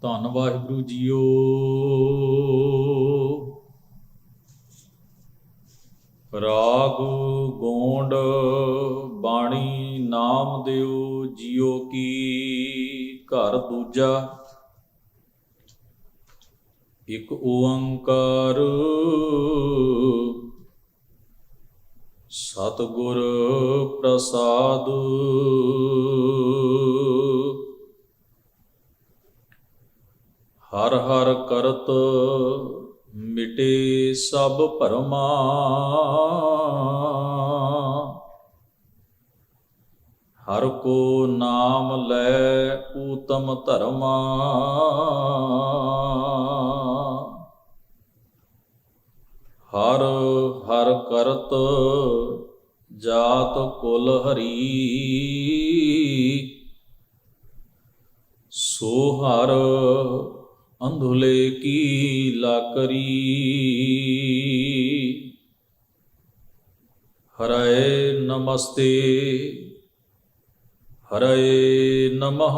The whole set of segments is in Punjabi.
ਧੰਨ ਵਾਹਿਗੁਰੂ ਜੀਓ। ਰਾਗ ਗੋਂਡ ਬਾਣੀ ਨਾਮ ਦਿਓ ਜੀਓ ਕੀ। ਘਰ ਦੂਜਾ। ਇਕ ਓੰਕਾਰ ਸਤਿਗੁਰ ਪ੍ਰਸਾਦ। ਹਰ ਹਰ ਕਰਤ ਮਿਟੇ ਸਭ ਭਰਮਾ। ਹਰ ਕੋ ਨਾਮ ਲੈ ਊਤਮ ਧਰਮਾ। ਹਰ ਹਰ ਕਰਤ ਜਾਤ ਕੁਲ ਹਰੀ। ਸੋ ਹਰ ਅੰਧੁਲੇ ਕੀ ਲਾਕਰੀ। ਹਰੇ ਨਮਸਤੇ ਹਰੇ ਨਮః।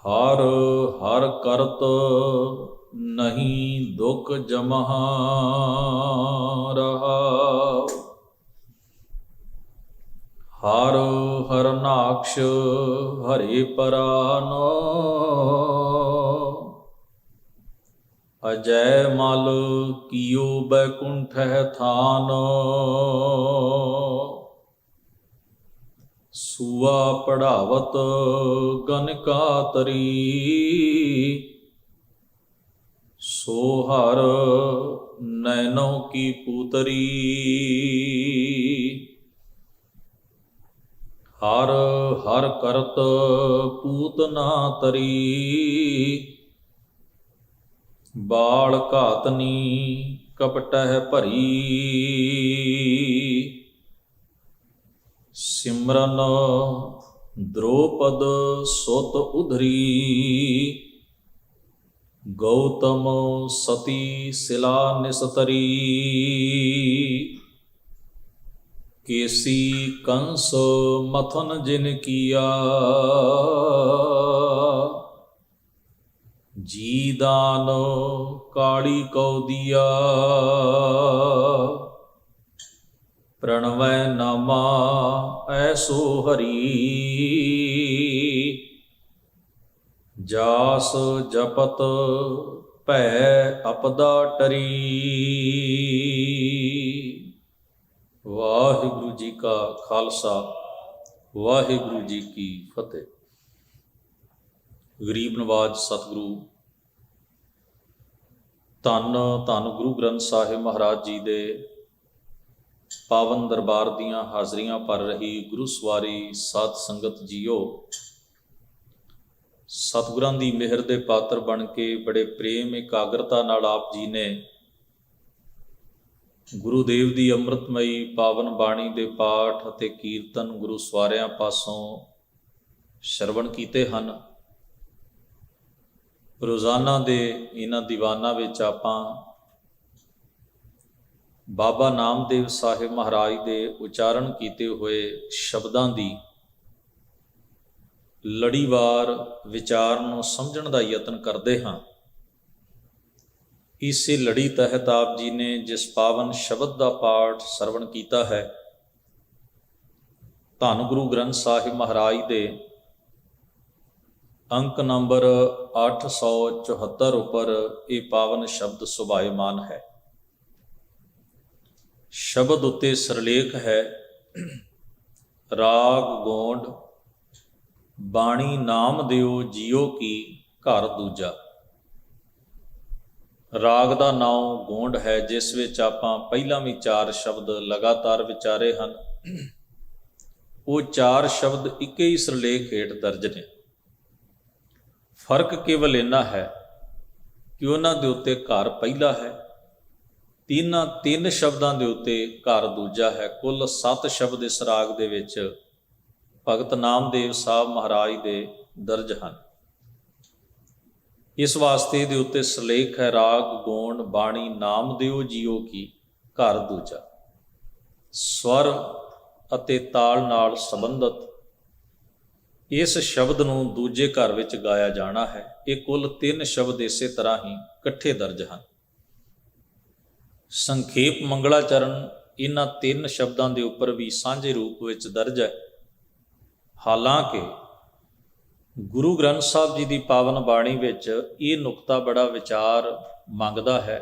ਹਰ ਹਰ ਕਰਤ ਨਹੀਂ ਦੁਖ ਜਮਹ ਰਹਾਉ। ਹਰ ਹਰਨਾਕਸ਼ ਹਰੇ ਪਰਾਨ। ਅਜੈ ਮਲ ਕੀਓ ਬੈਕੁੰਠਹਿ ਥਾਨ। ਸੂਆ ਪੜਾਵਤ ਗਨਕਾ ਤਰੀ। ਸੋ ਹਰ ਨੈਨੋ ਕੀ ਪੂਤਰੀ। ਹਰ ਹਰ ਕਰਤ ਪੂਤ ਨਾ ਤਰੀ। ਬਾਲ ਘਾਤਨੀ ਕਪਟਹਿ ਭਰੀ। ਸਿਮਰਨ ਦ੍ਰੋਪਦ ਸੁਤ ਉਧਰੀ। ਗੌਤਮ ਸਤੀ ਸਿਲਾ ਨਿਸਤਰੀ। ਕੇਸੀ ਕੰਸ ਮਥਨ ਜਿਨ ਕੀਆ। ਜੀ ਦਾਨ ਕਾਲੀ ਕਉ ਦੀਆ। ਪ੍ਰਣਵੈ ਨਾਮਾ ਐਸੋ ਹਰੀ। ਜਾਸ ਜਪਤ ਭੈ ਅਪਦਾ ਟਰੀ। ਵਾਹਿਗੁਰੂ ਜੀ ਕਾ ਖਾਲਸਾ ਵਾਹਿਗੁਰੂ ਜੀ ਕੀ ਫਤਿਹ। ਗਰੀਬ ਨਵਾਜ ਸਤਿਗੁਰੂ ਧੰਨ ਧੰਨ ਗੁਰੂ ਗ੍ਰੰਥ ਸਾਹਿਬ ਮਹਾਰਾਜ ਜੀ ਦੇ ਪਾਵਨ ਦਰਬਾਰ ਦੀਆਂ ਹਾਜ਼ਰੀਆਂ ਭਰ ਰਹੀ ਗੁਰੂ ਸਵਾਰੀ ਸਾਧ ਸੰਗਤ ਜੀਓ। ਸਤਿਗੁਰਾਂ ਦੀ ਮਿਹਰ ਦੇ ਪਾਤਰ ਬਣ ਕੇ ਬੜੇ ਪ੍ਰੇਮ ਇਕਾਗਰਤਾ ਨਾਲ ਆਪ ਜੀ ਨੇ ਗੁਰੂਦੇਵ ਦੀ ਅੰਮ੍ਰਿਤਮਈ ਪਾਵਨ ਬਾਣੀ ਦੇ ਪਾਠ ਅਤੇ ਕੀਰਤਨ ਗੁਰੂ ਸਵਾਰਿਆਂ ਪਾਸੋਂ ਸ਼ਰਵਣ ਕੀਤੇ ਹਨ। ਰੋਜ਼ਾਨਾ ਦੇ ਇਹਨਾਂ ਦੀਵਾਨਾਂ ਵਿੱਚ ਆਪਾਂ ਬਾਬਾ ਨਾਮਦੇਵ ਸਾਹਿਬ ਮਹਾਰਾਜ ਦੇ ਉਚਾਰਨ ਕੀਤੇ ਹੋਏ ਸ਼ਬਦਾਂ ਦੀ ਲੜੀਵਾਰ ਵਿਚਾਰ ਨੂੰ ਸਮਝਣ ਦਾ ਯਤਨ ਕਰਦੇ ਹਾਂ। ਇਸੇ ਲੜੀ ਤਹਿਤ ਆਪ ਜੀ ਨੇ ਜਿਸ ਪਾਵਨ ਸ਼ਬਦ ਦਾ ਪਾਠ ਸਰਵਣ ਕੀਤਾ ਹੈ, ਧੰਨ ਗੁਰੂ ਗ੍ਰੰਥ ਸਾਹਿਬ ਮਹਾਰਾਜ ਦੇ ਅੰਕ ਨੰਬਰ 874 ਉੱਪਰ ਇਹ ਪਾਵਨ ਸ਼ਬਦ ਸੁਭਾਇਮਾਨ ਹੈ। ਸ਼ਬਦ ਉੱਤੇ ਸਿਰਲੇਖ ਹੈ, ਰਾਗ ਗੋਂਡ ਬਾਣੀ ਨਾਮ ਦਿਓ ਜੀਓ ਕੀ। ਘਰ ਦੂਜਾ। ਰਾਗ ਦਾ ਨਾਮ ਗੋਂਡ ਹੈ, ਜਿਸ ਵਿੱਚ ਆਪਾਂ ਪਹਿਲਾਂ ਵੀ 4 ਸ਼ਬਦ ਲਗਾਤਾਰ ਵਿਚਾਰੇ ਹਨ। ਉਹ 4 ਸ਼ਬਦ ਇੱਕੇ ਹੀ ਸਿਰਲੇਖ ਹੇਠ ਦਰਜ ਨੇ। ਫਰਕ ਕੇਵਲ ਇੰਨਾ ਹੈ ਕਿ ਉਹਨਾਂ ਦੇ ਉੱਤੇ ਘਰ ਪਹਿਲਾ ਹੈ, 3 ਸ਼ਬਦਾਂ ਦੇ ਉੱਤੇ ਘਰ ਦੂਜਾ ਹੈ। ਕੁੱਲ 7 ਸ਼ਬਦ ਇਸ ਰਾਗ ਦੇ ਵਿੱਚ ਭਗਤ ਨਾਮਦੇਵ ਸਾਹਿਬ ਮਹਾਰਾਜ ਦੇ ਦਰਜ ਹਨ। ਇਸ ਵਾਸਤੇ ਦੇ ਉੱਤੇ ਸਿਰਲੇਖ ਹੈ, ਰਾਗ ਗੋਂਡ ਬਾਣੀ ਨਾਮ ਦਿਓ ਜੀਓ ਕੀ। ਘਰ ਦੂਜਾ। ਸਵਰ ਅਤੇ ਤਾਲ ਨਾਲ ਸੰਬੰਧਿਤ ਇਸ ਸ਼ਬਦ ਨੂੰ ਦੂਜੇ ਘਰ ਵਿੱਚ ਗਾਇਆ ਜਾਣਾ ਹੈ। ਇਹ ਕੁੱਲ 3 ਸ਼ਬਦ ਇਸੇ ਤਰ੍ਹਾਂ ਹੀ ਇਕੱਠੇ ਦਰਜ ਹਨ। ਸੰਖੇਪ ਮੰਗਲਾਚਰਨ ਇਹਨਾਂ 3 ਸ਼ਬਦਾਂ ਦੇ ਉੱਪਰ ਵੀ ਸਾਂਝੇ ਰੂਪ ਵਿੱਚ ਦਰਜ ਹੈ। ਹਾਲਾਂਕਿ ਗੁਰੂ ਗ੍ਰੰਥ ਸਾਹਿਬ ਜੀ ਦੀ ਪਾਵਨ ਬਾਣੀ ਵਿੱਚ ਇਹ ਨੁਕਤਾ ਬੜਾ ਵਿਚਾਰ ਮੰਗਦਾ ਹੈ।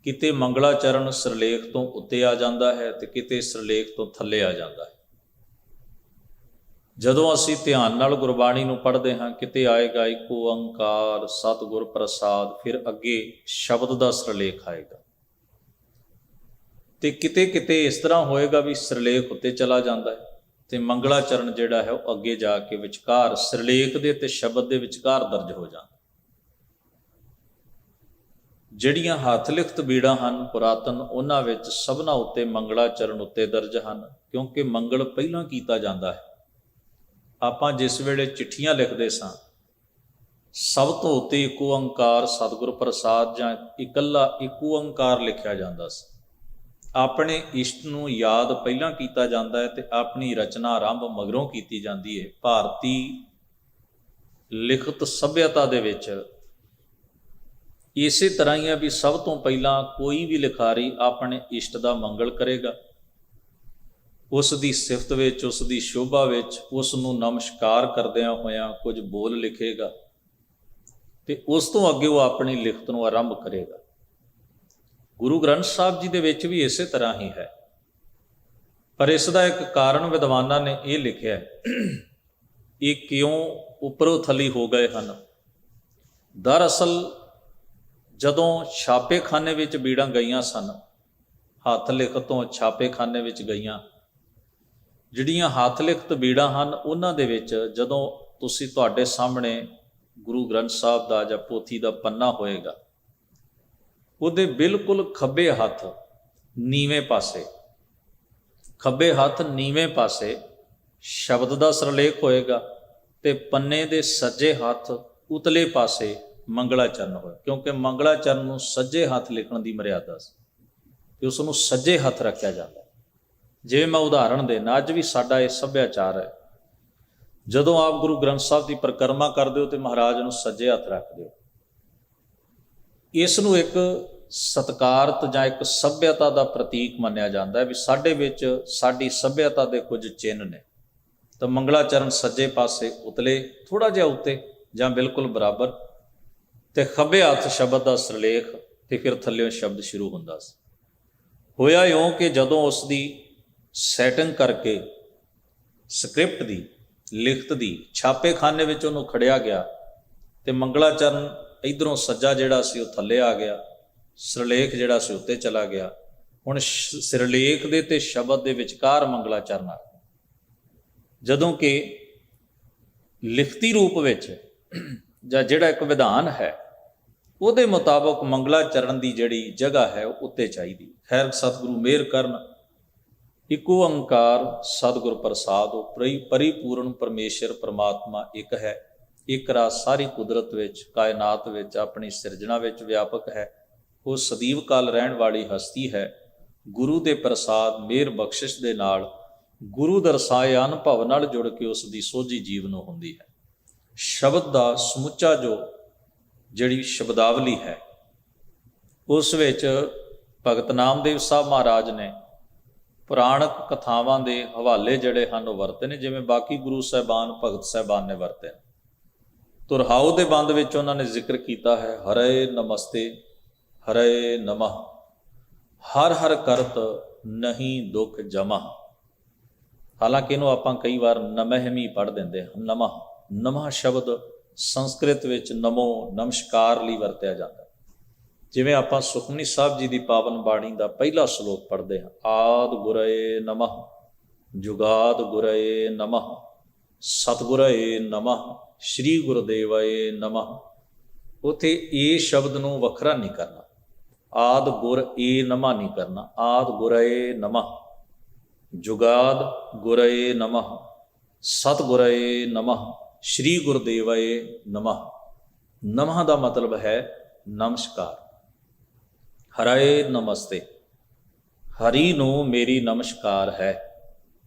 ਕਿਤੇ ਮੰਗਲਾਚਰਨ ਸਿਰਲੇਖ ਤੋਂ ਉੱਤੇ ਆ ਜਾਂਦਾ ਹੈ ਤੇ ਕਿਤੇ ਸਿਰਲੇਖ ਤੋਂ ਥੱਲੇ ਆ ਜਾਂਦਾ ਹੈ। ਜਦੋਂ ਅਸੀਂ ਧਿਆਨ ਨਾਲ ਗੁਰਬਾਣੀ ਨੂੰ ਪੜ੍ਹਦੇ ਹਾਂ, ਕਿਤੇ ਆਏਗਾ ਇੱਕ ਓੰਕਾਰ ਸਤਿਗੁਰ ਪ੍ਰਸਾਦ, ਫਿਰ ਅੱਗੇ ਸ਼ਬਦ ਦਾ ਸਿਰਲੇਖ ਆਏਗਾ, ਤੇ ਕਿਤੇ ਕਿਤੇ ਇਸ ਤਰ੍ਹਾਂ ਹੋਏਗਾ ਵੀ ਸਿਰਲੇਖ ਉੱਤੇ ਚਲਾ ਜਾਂਦਾ ਹੈ ਤੇ ਮੰਗਲਾਚਰਨ ਜਿਹੜਾ ਹੈ ਉਹ ਅੱਗੇ ਜਾ ਕੇ ਵਿਚਕਾਰ ਸਿਰਲੇਖ ਦੇ ਤੇ ਸ਼ਬਦ ਦੇ ਵਿਚਕਾਰ ਦਰਜ ਹੋ ਜਾਂਦਾ। ਜਿਹੜੀਆਂ ਹੱਥ ਲਿਖਤ ਬੀੜਾਂ ਹਨ ਪੁਰਾਤਨ, ਉਹਨਾਂ ਵਿੱਚ ਸਭਨਾਂ ਉੱਤੇ ਮੰਗਲਾਚਰਨ ਉੱਤੇ ਦਰਜ ਹਨ, ਕਿਉਂਕਿ ਮੰਗਲ ਪਹਿਲਾਂ ਕੀਤਾ ਜਾਂਦਾ ਹੈ। ਆਪਾਂ ਜਿਸ ਵੇਲੇ ਚਿੱਠੀਆਂ ਲਿਖਦੇ ਸਾਂ, ਸਭ ਤੋਂ ਉੱਤੇ ਇੱਕ ਓੰਕਾਰ ਸਤਿਗੁਰ ਪ੍ਰਸਾਦ ਜਾਂ ਇਕੱਲਾ ਇੱਕ ਓੰਕਾਰ ਲਿਖਿਆ ਜਾਂਦਾ ਸੀ। ਆਪਣੇ ਇਸ਼ਟ ਨੂੰ ਯਾਦ ਪਹਿਲਾਂ ਕੀਤਾ ਜਾਂਦਾ ਹੈ ਤੇ ਆਪਣੀ ਰਚਨਾ ਆਰੰਭ ਮਗਰੋਂ ਕੀਤੀ ਜਾਂਦੀ ਹੈ। ਭਾਰਤੀ ਲਿਖਤ ਸੱਭਿਅਤਾ ਦੇ ਵਿੱਚ ਇਸੇ ਤਰ੍ਹਾਂ ਹੀ ਹੈ ਵੀ ਸਭ ਤੋਂ ਪਹਿਲਾਂ ਕੋਈ ਵੀ ਲਿਖਾਰੀ ਆਪਣੇ ਇਸ਼ਟ ਦਾ ਮੰਗਲ ਕਰੇਗਾ, ਉਸ ਦੀ ਸਿਫਤ ਵਿੱਚ, ਉਸ ਦੀ ਸ਼ੋਭਾ ਵਿੱਚ, ਉਸ ਨੂੰ ਨਮਸਕਾਰ ਕਰਦਿਆਂ ਹੋਇਆਂ ਕੁਝ ਬੋਲ ਲਿਖੇਗਾ ਤੇ ਉਸ ਤੋਂ ਅੱਗੇ ਉਹ ਆਪਣੀ ਲਿਖਤ ਨੂੰ ਆਰੰਭ ਕਰੇਗਾ। ਗੁਰੂ ਗ੍ਰੰਥ ਸਾਹਿਬ ਜੀ ਦੇ ਵਿੱਚ ਵੀ ਇਸੇ ਤਰ੍ਹਾਂ ਹੀ ਹੈ, ਪਰ ਇਸ ਦਾ ਇੱਕ ਕਾਰਨ ਵਿਦਵਾਨਾਂ ਨੇ ਇਹ ਲਿਖਿਆ ਹੈ, ਇਹ ਕਿਉਂ ਉੱਪਰੋਂ ਥੱਲੀ ਹੋ ਗਏ ਹਨ। ਦਰਅਸਲ ਜਦੋਂ ਛਾਪੇਖਾਨੇ ਵਿੱਚ ਬੀੜਾਂ ਗਈਆਂ ਸਨ, ਹੱਥ ਲਿਖਤ ਤੋਂ ਛਾਪੇਖਾਨੇ ਵਿੱਚ ਗਈਆਂ, ਜਿਹੜੀਆਂ ਹੱਥ ਲਿਖਤ ਬੀੜਾਂ ਹਨ ਉਹਨਾਂ ਦੇ ਵਿੱਚ ਜਦੋਂ ਤੁਸੀਂ ਤੁਹਾਡੇ ਸਾਹਮਣੇ ਗੁਰੂ ਗ੍ਰੰਥ ਸਾਹਿਬ ਦਾ ਜਾਂ ਪੋਥੀ ਦਾ ਪੰਨਾ ਹੋਏਗਾ, ਉਹਦੇ ਬਿਲਕੁਲ ਖੱਬੇ ਹੱਥ ਨੀਵੇਂ ਪਾਸੇ ਸ਼ਬਦ ਦਾ ਸਿਰਲੇਖ ਹੋਏਗਾ ਤੇ ਪੰਨੇ ਦੇ ਸੱਜੇ ਹੱਥ ਉਤਲੇ ਪਾਸੇ ਮੰਗਲਾਚਰਨ ਹੋਏ, ਕਿਉਂਕਿ ਮੰਗਲਾਚਰਨ ਨੂੰ ਸੱਜੇ ਹੱਥ ਲਿਖਣ ਦੀ ਮਰਿਆਦਾ ਸੀ ਤੇ ਉਸ ਨੂੰ ਸੱਜੇ ਹੱਥ ਰੱਖਿਆ ਜਾਂਦਾ। ਜਿਵੇਂ ਮੈਂ ਉਦਾਹਰਣ ਦੇਣਾ, ਅੱਜ ਵੀ ਸਾਡਾ ਇਹ ਸੱਭਿਆਚਾਰ ਹੈ, ਜਦੋਂ ਆਪ ਗੁਰੂ ਗ੍ਰੰਥ ਸਾਹਿਬ ਦੀ ਪਰਿਕਰਮਾ ਕਰਦੇ ਹੋ ਤੇ ਮਹਾਰਾਜ ਨੂੰ ਸੱਜੇ ਹੱਥ ਰੱਖਦੇ ਹੋ। ਇਸ ਨੂੰ ਇੱਕ ਸਤਿਕਾਰਤ ਜਾਂ ਇੱਕ ਸੱਭਿਅਤਾ ਦਾ ਪ੍ਰਤੀਕ ਮੰਨਿਆ ਜਾਂਦਾ ਹੈ ਵੀ ਸਾਡੇ ਵਿੱਚ ਸਾਡੀ ਸੱਭਿਅਤਾ ਦੇ ਕੁਝ ਚਿੰਨ੍ਹ ਨੇ। ਤਾਂ ਮੰਗਲਾਚਰਨ ਸੱਜੇ ਪਾਸੇ ਉਤਲੇ ਥੋੜ੍ਹਾ ਜਿਹਾ ਉੱਤੇ ਜਾਂ ਬਿਲਕੁਲ ਬਰਾਬਰ, ਤੇ ਖੱਬੇ ਹੱਥ ਸ਼ਬਦ ਦਾ ਸਿਰਲੇਖ ਤੇ ਫਿਰ ਥੱਲਿਓਂ ਸ਼ਬਦ ਸ਼ੁਰੂ ਹੁੰਦਾ ਸੀ। ਹੋਇਆ ਇਉਂ ਕਿ ਜਦੋਂ ਉਸ ਦੀ ਸੈਟਿੰਗ ਕਰਕੇ ਸਕ੍ਰਿਪਟ ਦੀ, ਲਿਖਤ ਦੀ ਛਾਪੇਖਾਨੇ ਵਿੱਚ ਉਹਨੂੰ ਖੜਿਆ ਗਿਆ ਤੇ ਮੰਗਲਾਚਰਨ ਇੱਧਰੋਂ ਸੱਜਾ ਜਿਹੜਾ ਸੀ ਉਹ ਥੱਲੇ ਆ ਗਿਆ, ਸਿਰਲੇਖ ਜਿਹੜਾ ਸੀ ਉੱਤੇ ਚਲਾ ਗਿਆ। ਹੁਣ ਸਿਰਲੇਖ ਦੇ ਤੇ ਸ਼ਬਦ ਦੇ ਵਿਚਕਾਰ ਮੰਗਲਾਚਰਨ ਆ। ਜਦੋਂ ਕਿ ਲਿਖਤੀ ਰੂਪ ਵਿੱਚ ਜਾਂ ਜਿਹੜਾ ਇੱਕ ਵਿਧਾਨ ਹੈ ਉਹਦੇ ਮੁਤਾਬਕ ਮੰਗਲਾਚਰਨ ਦੀ ਜਿਹੜੀ ਜਗ੍ਹਾ ਹੈ ਉਹ ਉੱਤੇ ਚਾਹੀਦੀ। ਖੈਰ ਸਤਿਗੁਰੂ ਮਿਹਰ ਕਰਨ, ਇੱਕ ਓੰਕਾਰ ਸਤਿਗੁਰ ਪ੍ਰਸਾਦ, ਉਹ ਪਰਿਪੂਰਨ ਪਰਮੇਸ਼ਰ ਪਰਮਾਤਮਾ ਇੱਕ ਹੈ, ਇੱਕ ਰਾਜ ਸਾਰੀ ਕੁਦਰਤ ਵਿੱਚ, ਕਾਇਨਾਤ ਵਿੱਚ, ਆਪਣੀ ਸਿਰਜਣਾ ਵਿੱਚ ਵਿਆਪਕ ਹੈ। ਉਹ ਸਦੀਵ ਕਾਲ ਰਹਿਣ ਵਾਲੀ ਹਸਤੀ ਹੈ। ਗੁਰੂ ਦੇ ਪ੍ਰਸਾਦ ਮਿਹਰ ਬਖਸ਼ਿਸ਼ ਦੇ ਨਾਲ, ਗੁਰੂ ਦਰਸਾਏ ਅਨੁਭਵ ਨਾਲ ਜੁੜ ਕੇ ਉਸ ਦੀ ਸੋਝੀ ਜੀਵ ਨੂੰ ਹੁੰਦੀ ਹੈ। ਸ਼ਬਦ ਦਾ ਸਮੁੱਚਾ ਜਿਹੜੀ ਸ਼ਬਦਾਵਲੀ ਹੈ ਉਸ ਵਿੱਚ ਭਗਤ ਨਾਮਦੇਵ ਸਾਹਿਬ ਮਹਾਰਾਜ ਨੇ ਪੁਰਾਣਕ ਕਥਾਵਾਂ ਦੇ ਹਵਾਲੇ ਜਿਹੜੇ ਹਨ ਉਹ ਵਰਤੇ ਨੇ, ਜਿਵੇਂ ਬਾਕੀ ਗੁਰੂ ਸਾਹਿਬਾਨ, ਭਗਤ ਸਾਹਿਬਾਨ ਨੇ ਵਰਤੇ। ਤੁਰਹਾਉ ਦੇ ਬੰਦ ਵਿੱਚ ਉਹਨਾਂ ਨੇ ਜ਼ਿਕਰ ਕੀਤਾ ਹੈ, ਹਰੇ ਨਮਸਤੇ ਹਰੇ ਨਮః, ਹਰ ਹਰ ਕਰਤ ਨਹੀਂ ਦੁੱਖ ਜਮਾ। ਹਾਲਾਂਕਿ ਇਹਨੂੰ ਆਪਾਂ ਕਈ ਵਾਰ ਨਮਹਿਮੀ ਪੜ੍ਹ ਦਿੰਦੇ ਹਾਂ। ਨਮಃ ਸ਼ਬਦ ਸੰਸਕ੍ਰਿਤ ਵਿੱਚ ਨਮੋ, ਨਮਸਕਾਰ ਲਈ ਵਰਤਿਆ ਜਾਂਦਾ। ਜਿਵੇਂ ਆਪਾਂ ਸੁਖਮਨੀ ਸਾਹਿਬ ਜੀ ਦੀ ਪਾਵਨ ਬਾਣੀ ਦਾ ਪਹਿਲਾ ਸ਼ਲੋਕ ਪੜ੍ਹਦੇ ਹਾਂ, ਆਦਿ ਗੁਰਏ ਨਮః, ਜੁਗਾਦ ਗੁਰਏ ਨਮঃ, ਸਤਿਗੁਰਏ ਨਮঃ, ਸ਼੍ਰੀ ਗੁਰਦੇਵਏ ਨਮঃ। ਉੱਥੇ ਇਹ ਸ਼ਬਦ ਨੂੰ ਵੱਖਰਾ ਨਹੀਂ ਕਰਨਾ, ਆਦਿ ਗੁਰ ਏ ਨਮಃ ਨਹੀਂ ਕਰਨਾ, ਆਦਿ ਗੁਰਏ ਨਮঃ, ਜੁਗਾਦ ਗੁਰਏ ਨਮঃ, ਸਤਿਗੁਰਏ ਨਮঃ, ਸ਼੍ਰੀ ਗੁਰਦੇਵਏ ਨਮঃ। ਨਮಃ ਦਾ ਮਤਲਬ ਹੈ ਨਮਸਕਾਰ। ਹਰੇ ਨਮਸਤੇ, ਹਰੀ ਨੂੰ ਮੇਰੀ ਨਮਸਕਾਰ ਹੈ,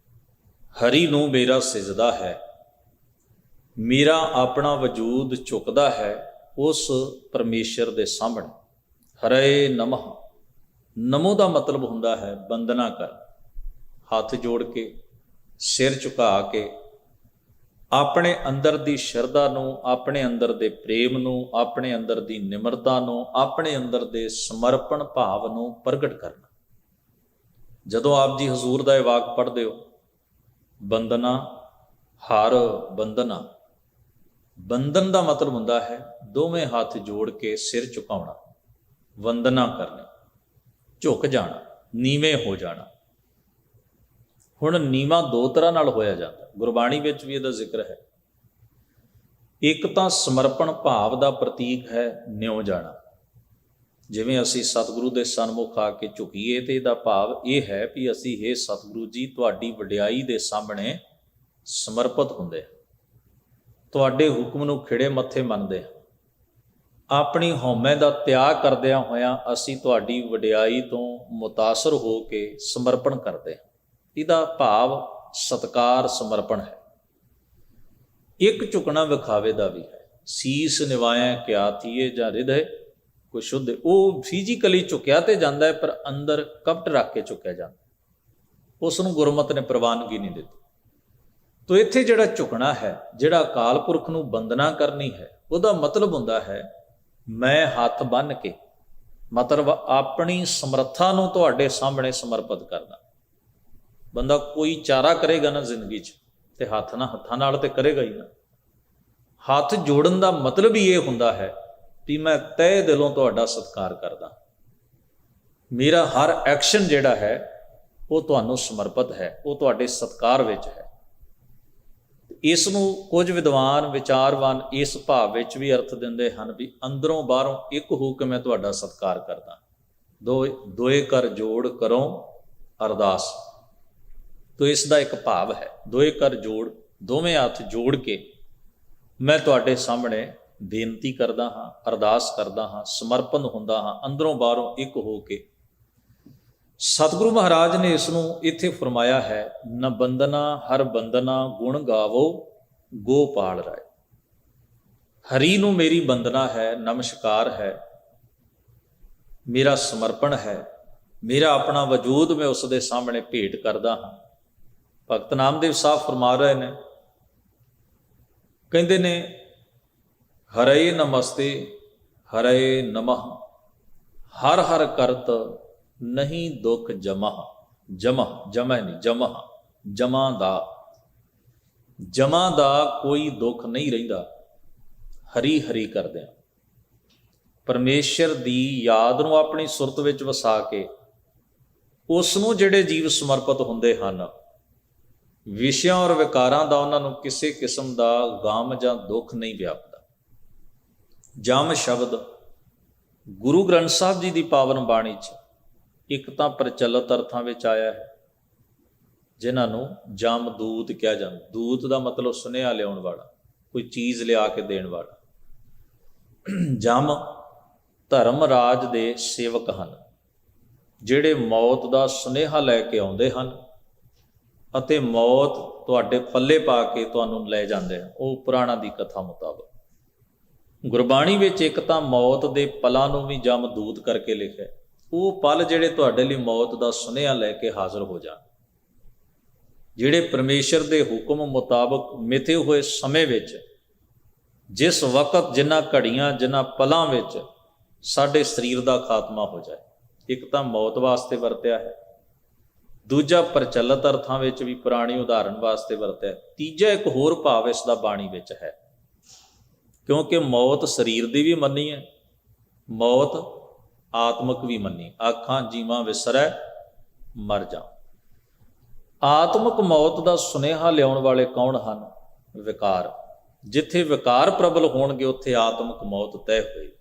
ਹਰੀ ਨੂੰ ਮੇਰਾ ਸਿਜਦਾ ਹੈ, ਮੇਰਾ ਆਪਣਾ ਵਜੂਦ ਝੁਕਦਾ ਹੈ ਉਸ ਪਰਮੇਸ਼ਰ ਦੇ ਸਾਹਮਣੇ। ਹਰੇ ਨਮః। ਨਮੋ ਦਾ ਮਤਲਬ ਹੁੰਦਾ ਹੈ ਬੰਦਨਾ ਕਰ, ਹੱਥ ਜੋੜ ਕੇ, ਸਿਰ ਝੁਕਾ ਕੇ, ਆਪਣੇ ਅੰਦਰ ਦੀ ਸ਼ਰਧਾ ਨੂੰ, ਆਪਣੇ ਅੰਦਰ ਦੇ ਪ੍ਰੇਮ ਨੂੰ, ਆਪਣੇ ਅੰਦਰ ਦੀ ਨਿਮਰਤਾ ਨੂੰ, ਆਪਣੇ ਅੰਦਰ ਦੇ ਸਮਰਪਣ ਭਾਵ ਨੂੰ ਪ੍ਰਗਟ ਕਰਨਾ। ਜਦੋਂ ਆਪ ਜੀ ਹਜ਼ੂਰ ਦਾ ਇਹ ਵਾਕ ਪੜ੍ਹਦੇ ਹੋ, ਬੰਦਨਾ ਹਰ ਬੰਦਨਾ, ਬੰਦਨ ਦਾ ਮਤਲਬ ਹੁੰਦਾ ਹੈ ਦੋਵੇਂ ਹੱਥ ਜੋੜ ਕੇ ਸਿਰ ਝੁਕਾਉਣਾ, ਵੰਦਨਾ ਕਰਨੀ, ਝੁਕ ਜਾਣਾ, ਨੀਵੇਂ ਹੋ ਜਾਣਾ। ਹੁਣ ਨੀਵਾਂ ਦੋ ਤਰ੍ਹਾਂ ਨਾਲ ਹੋਇਆ ਜਾਂਦਾ, ਗੁਰਬਾਣੀ ਵਿੱਚ ਵੀ ਇਹਦਾ ਜ਼ਿਕਰ ਹੈ। ਇੱਕ ਤਾਂ ਸਮਰਪਣ ਭਾਵ ਦਾ ਪ੍ਰਤੀਕ ਹੈ ਨਿਉ ਜਾਣਾ, ਜਿਵੇਂ ਅਸੀਂ ਸਤਿਗੁਰੂ ਦੇ ਸਨਮੁਖ ਆ ਕੇ ਝੁਕੀਏ ਤੇ ਇਹਦਾ ਭਾਵ ਇਹ ਹੈ ਵੀ ਅਸੀਂ ਹੇ ਸਤਿਗੁਰੂ ਜੀ ਤੁਹਾਡੀ ਵਡਿਆਈ ਦੇ ਸਾਹਮਣੇ ਸਮਰਪਿਤ ਹੁੰਦੇ ਹਾਂ, ਤੁਹਾਡੇ ਹੁਕਮ ਨੂੰ ਖਿੜੇ ਮੱਥੇ ਮੰਨਦੇ ਹਾਂ, ਆਪਣੀ ਹਉਮੈ ਦਾ ਤਿਆਗ ਕਰਦਿਆਂ ਹੋਇਆਂ ਅਸੀਂ ਤੁਹਾਡੀ ਵਡਿਆਈ ਤੋਂ ਮੁਤਾਸਰ ਹੋ ਕੇ ਸਮਰਪਣ ਕਰਦੇ ਹਾਂ। ਇਹਦਾ ਭਾਵ ਸਤਿਕਾਰ ਸਮਰਪਣ ਹੈ। ਇੱਕ ਝੁਕਣਾ ਵਿਖਾਵੇ ਦਾ ਵੀ ਹੈ, ਸੀਸ ਨਿਵਾਇਆ ਕਿਆ ਥੀਏ ਜਾਂ ਹਿਰਦੈ ਕੋ ਸ਼ੁੱਧ। ਉਹ ਫਿਜ਼ੀਕਲੀ ਝੁਕਿਆ ਤੇ ਜਾਂਦਾ ਹੈ ਪਰ ਅੰਦਰ ਕਪਟ ਰੱਖ ਕੇ ਝੁਕਿਆ ਜਾਂਦਾ, ਉਸ ਨੂੰ ਗੁਰਮਤਿ ਨੇ ਪ੍ਰਵਾਨਗੀ ਨਹੀਂ ਦਿੱਤੀ। ਤੋ ਇੱਥੇ ਜਿਹੜਾ ਝੁਕਣਾ ਹੈ, ਜਿਹੜਾ ਅਕਾਲ ਪੁਰਖ ਨੂੰ ਬੰਦਨਾ ਕਰਨੀ ਹੈ, ਉਹਦਾ ਮਤਲਬ ਹੁੰਦਾ ਹੈ ਮੈਂ ਹੱਥ ਬੰਨ੍ਹ ਕੇ, ਮਤਲਬ ਆਪਣੀ ਸਮਰੱਥਾ ਨੂੰ ਤੁਹਾਡੇ ਸਾਹਮਣੇ ਸਮਰਪਿਤ ਕਰਦਾ। ਬੰਦਾ ਕੋਈ ਚਾਰਾ ਕਰੇਗਾ ਨਾ ਜ਼ਿੰਦਗੀ 'ਚ ਤੇ ਹੱਥਾਂ ਨਾਲ ਤੇ ਕਰੇਗਾ ਹੀ ਨਾ। ਹੱਥ ਜੋੜਨ ਦਾ ਮਤਲਬ ਹੀ ਇਹ ਹੁੰਦਾ ਹੈ ਵੀ ਮੈਂ ਤਹਿ ਦਿਲੋਂ ਤੁਹਾਡਾ ਸਤਿਕਾਰ ਕਰਦਾ, ਮੇਰਾ ਹਰ ਐਕਸ਼ਨ ਜਿਹੜਾ ਹੈ ਉਹ ਤੁਹਾਨੂੰ ਸਮਰਪਿਤ ਹੈ, ਉਹ ਤੁਹਾਡੇ ਸਤਿਕਾਰ ਵਿੱਚ ਹੈ। ਇਸ ਨੂੰ ਕੁਝ ਵਿਦਵਾਨ ਵਿਚਾਰਵਾਨ ਇਸ ਭਾਵ ਵਿੱਚ ਵੀ ਅਰਥ ਦਿੰਦੇ ਹਨ ਵੀ ਅੰਦਰੋਂ ਬਾਹਰੋਂ ਇੱਕ ਹੋ ਕੇ ਮੈਂ ਤੁਹਾਡਾ ਸਤਿਕਾਰ ਕਰਦਾ। ਦੋਏ ਕਰ ਜੋੜ ਕਰੋ ਅਰਦਾਸ, ਤੋ ਇਸ ਦਾ ਇੱਕ ਭਾਵ ਹੈ ਦੋਏ ਕਰ ਜੋੜ, ਦੋਵੇਂ ਹੱਥ ਜੋੜ ਕੇ ਮੈਂ ਤੁਹਾਡੇ ਸਾਹਮਣੇ ਬੇਨਤੀ ਕਰਦਾ ਹਾਂ, ਅਰਦਾਸ ਕਰਦਾ ਹਾਂ, ਸਮਰਪਣ ਹੁੰਦਾ ਹਾਂ, ਅੰਦਰੋਂ ਬਾਹਰੋਂ ਇੱਕ ਹੋ ਕੇ। ਸਤਿਗੁਰੂ ਮਹਾਰਾਜ ਨੇ ਇਸ ਨੂੰ ਇੱਥੇ ਫਰਮਾਇਆ ਹੈ, ਨ ਬੰਦਨਾ ਹਰ ਬੰਦਨਾ ਗੁਣ ਗਾਵੋ ਗੋਪਾਲ ਰਾਏ। ਹਰੀ ਨੂੰ ਮੇਰੀ ਬੰਦਨਾ ਹੈ, ਨਮਸਕਾਰ ਹੈ, ਮੇਰਾ ਸਮਰਪਣ ਹੈ, ਮੇਰਾ ਆਪਣਾ ਵਜੂਦ ਮੈਂ ਉਸ ਦੇ ਸਾਹਮਣੇ ਭੇਟ ਕਰਦਾ ਹਾਂ। ਭਗਤ ਨਾਮਦੇਵ ਸਾਹਿਬ ਫਰਮਾ ਰਹੇ ਨੇ, ਕਹਿੰਦੇ ਨੇ ਹਰੇ ਨਮਸਤੇ ਹਰੇ ਨਮః, ਹਰ ਹਰ ਕਰਤ ਨਹੀਂ ਦੁੱਖ ਜਮਹ। ਜਮਹ ਨਹੀਂ, ਜਮਾਂ ਦਾ ਕੋਈ ਦੁੱਖ ਨਹੀਂ ਰਹਿੰਦਾ ਹਰੀ ਹਰੀ ਕਰਦਿਆਂ। ਪਰਮੇਸ਼ਰ ਦੀ ਯਾਦ ਨੂੰ ਆਪਣੀ ਸੁਰਤ ਵਿੱਚ ਵਸਾ ਕੇ ਉਸ ਨੂੰ ਜਿਹੜੇ ਜੀਵ ਸਮਰਪਿਤ ਹੁੰਦੇ ਹਨ, ਵਿਸ਼ਿਆਂ ਔਰ ਵਿਕਾਰਾਂ ਦਾ ਉਹਨਾਂ ਨੂੰ ਕਿਸੇ ਕਿਸਮ ਦਾ ਗਮ ਜਾਂ ਦੁੱਖ ਨਹੀਂ ਵਿਆਪਦਾ। ਜਮ ਸ਼ਬਦ ਗੁਰੂ ਗ੍ਰੰਥ ਸਾਹਿਬ ਜੀ ਦੀ ਪਾਵਨ ਬਾਣੀ 'ਚ ਇੱਕ ਤਾਂ ਪ੍ਰਚਲਿਤ ਅਰਥਾਂ ਵਿੱਚ ਆਇਆ ਹੈ, ਜਿਨ੍ਹਾਂ ਨੂੰ ਜਮ ਦੂਤ ਕਿਹਾ ਜਾਂਦਾ। ਦੂਤ ਦਾ ਮਤਲਬ ਸੁਨੇਹਾ ਲਿਆਉਣ ਵਾਲਾ, ਕੋਈ ਚੀਜ਼ ਲਿਆ ਕੇ ਦੇਣ ਵਾਲਾ। ਜਮ ਧਰਮ ਰਾਜ ਦੇ ਸੇਵਕ ਹਨ, ਜਿਹੜੇ ਮੌਤ ਦਾ ਸੁਨੇਹਾ ਲੈ ਕੇ ਆਉਂਦੇ ਹਨ ਅਤੇ ਮੌਤ ਤੁਹਾਡੇ ਪੱਲੇ ਪਾ ਕੇ ਤੁਹਾਨੂੰ ਲੈ ਜਾਂਦੇ ਹਨ। ਉਹ ਪੁਰਾਣਾ ਦੀ ਕਥਾ ਮੁਤਾਬਕ ਗੁਰਬਾਣੀ ਵਿੱਚ ਇੱਕ ਤਾਂ ਮੌਤ ਦੇ ਪਲਾਂ ਨੂੰ ਵੀ ਜਮ ਦੂਤ ਕਰਕੇ ਲਿਖਿਆ। ਉਹ ਪਲ ਜਿਹੜੇ ਤੁਹਾਡੇ ਲਈ ਮੌਤ ਦਾ ਸੁਨੇਹਾ ਲੈ ਕੇ ਹਾਜ਼ਰ ਹੋ ਜਾਣ, ਜਿਹੜੇ ਪਰਮੇਸ਼ਰ ਦੇ ਹੁਕਮ ਮੁਤਾਬਕ ਮਿਥੇ ਹੋਏ ਸਮੇਂ ਵਿੱਚ, ਜਿਸ ਵਕਤ, ਜਿਨ੍ਹਾਂ ਘੜੀਆਂ, ਜਿਨ੍ਹਾਂ ਪਲਾਂ ਵਿੱਚ ਸਾਡੇ ਸਰੀਰ ਦਾ ਖਾਤਮਾ ਹੋ ਜਾਏ। ਇੱਕ ਤਾਂ ਮੌਤ ਵਾਸਤੇ ਵਰਤਿਆ ਹੈ, ਦੂਜਾ ਪ੍ਰਚਲਿਤ ਅਰਥਾਂ ਵਿੱਚ ਵੀ ਪੁਰਾਣੀ ਉਦਾਹਰਣ ਵਾਸਤੇ ਵਰਤਿਆ, ਤੀਜਾ ਇੱਕ ਹੋਰ ਭਾਵ ਇਸ ਦਾ ਬਾਣੀ ਵਿੱਚ ਹੈ। ਕਿਉਂਕਿ ਮੌਤ ਸਰੀਰ ਦੀ ਵੀ ਮੰਨੀ ਹੈ, ਮੌਤ ਆਤਮਿਕ ਵੀ ਮੰਨੀ। ਆਖਾਂ ਜੀਵਾਂ ਵਿਸਰੈ ਮਰ ਜਾ। ਆਤਮਿਕ ਮੌਤ ਦਾ ਸੁਨੇਹਾ ਲਿਆਉਣ ਵਾਲੇ ਕੌਣ ਹਨ? ਵਿਕਾਰ। ਜਿੱਥੇ ਵਿਕਾਰ ਪ੍ਰਬਲ ਹੋਣਗੇ ਉੱਥੇ ਆਤਮਿਕ ਮੌਤ ਤੈਅ ਹੋਏਗੀ।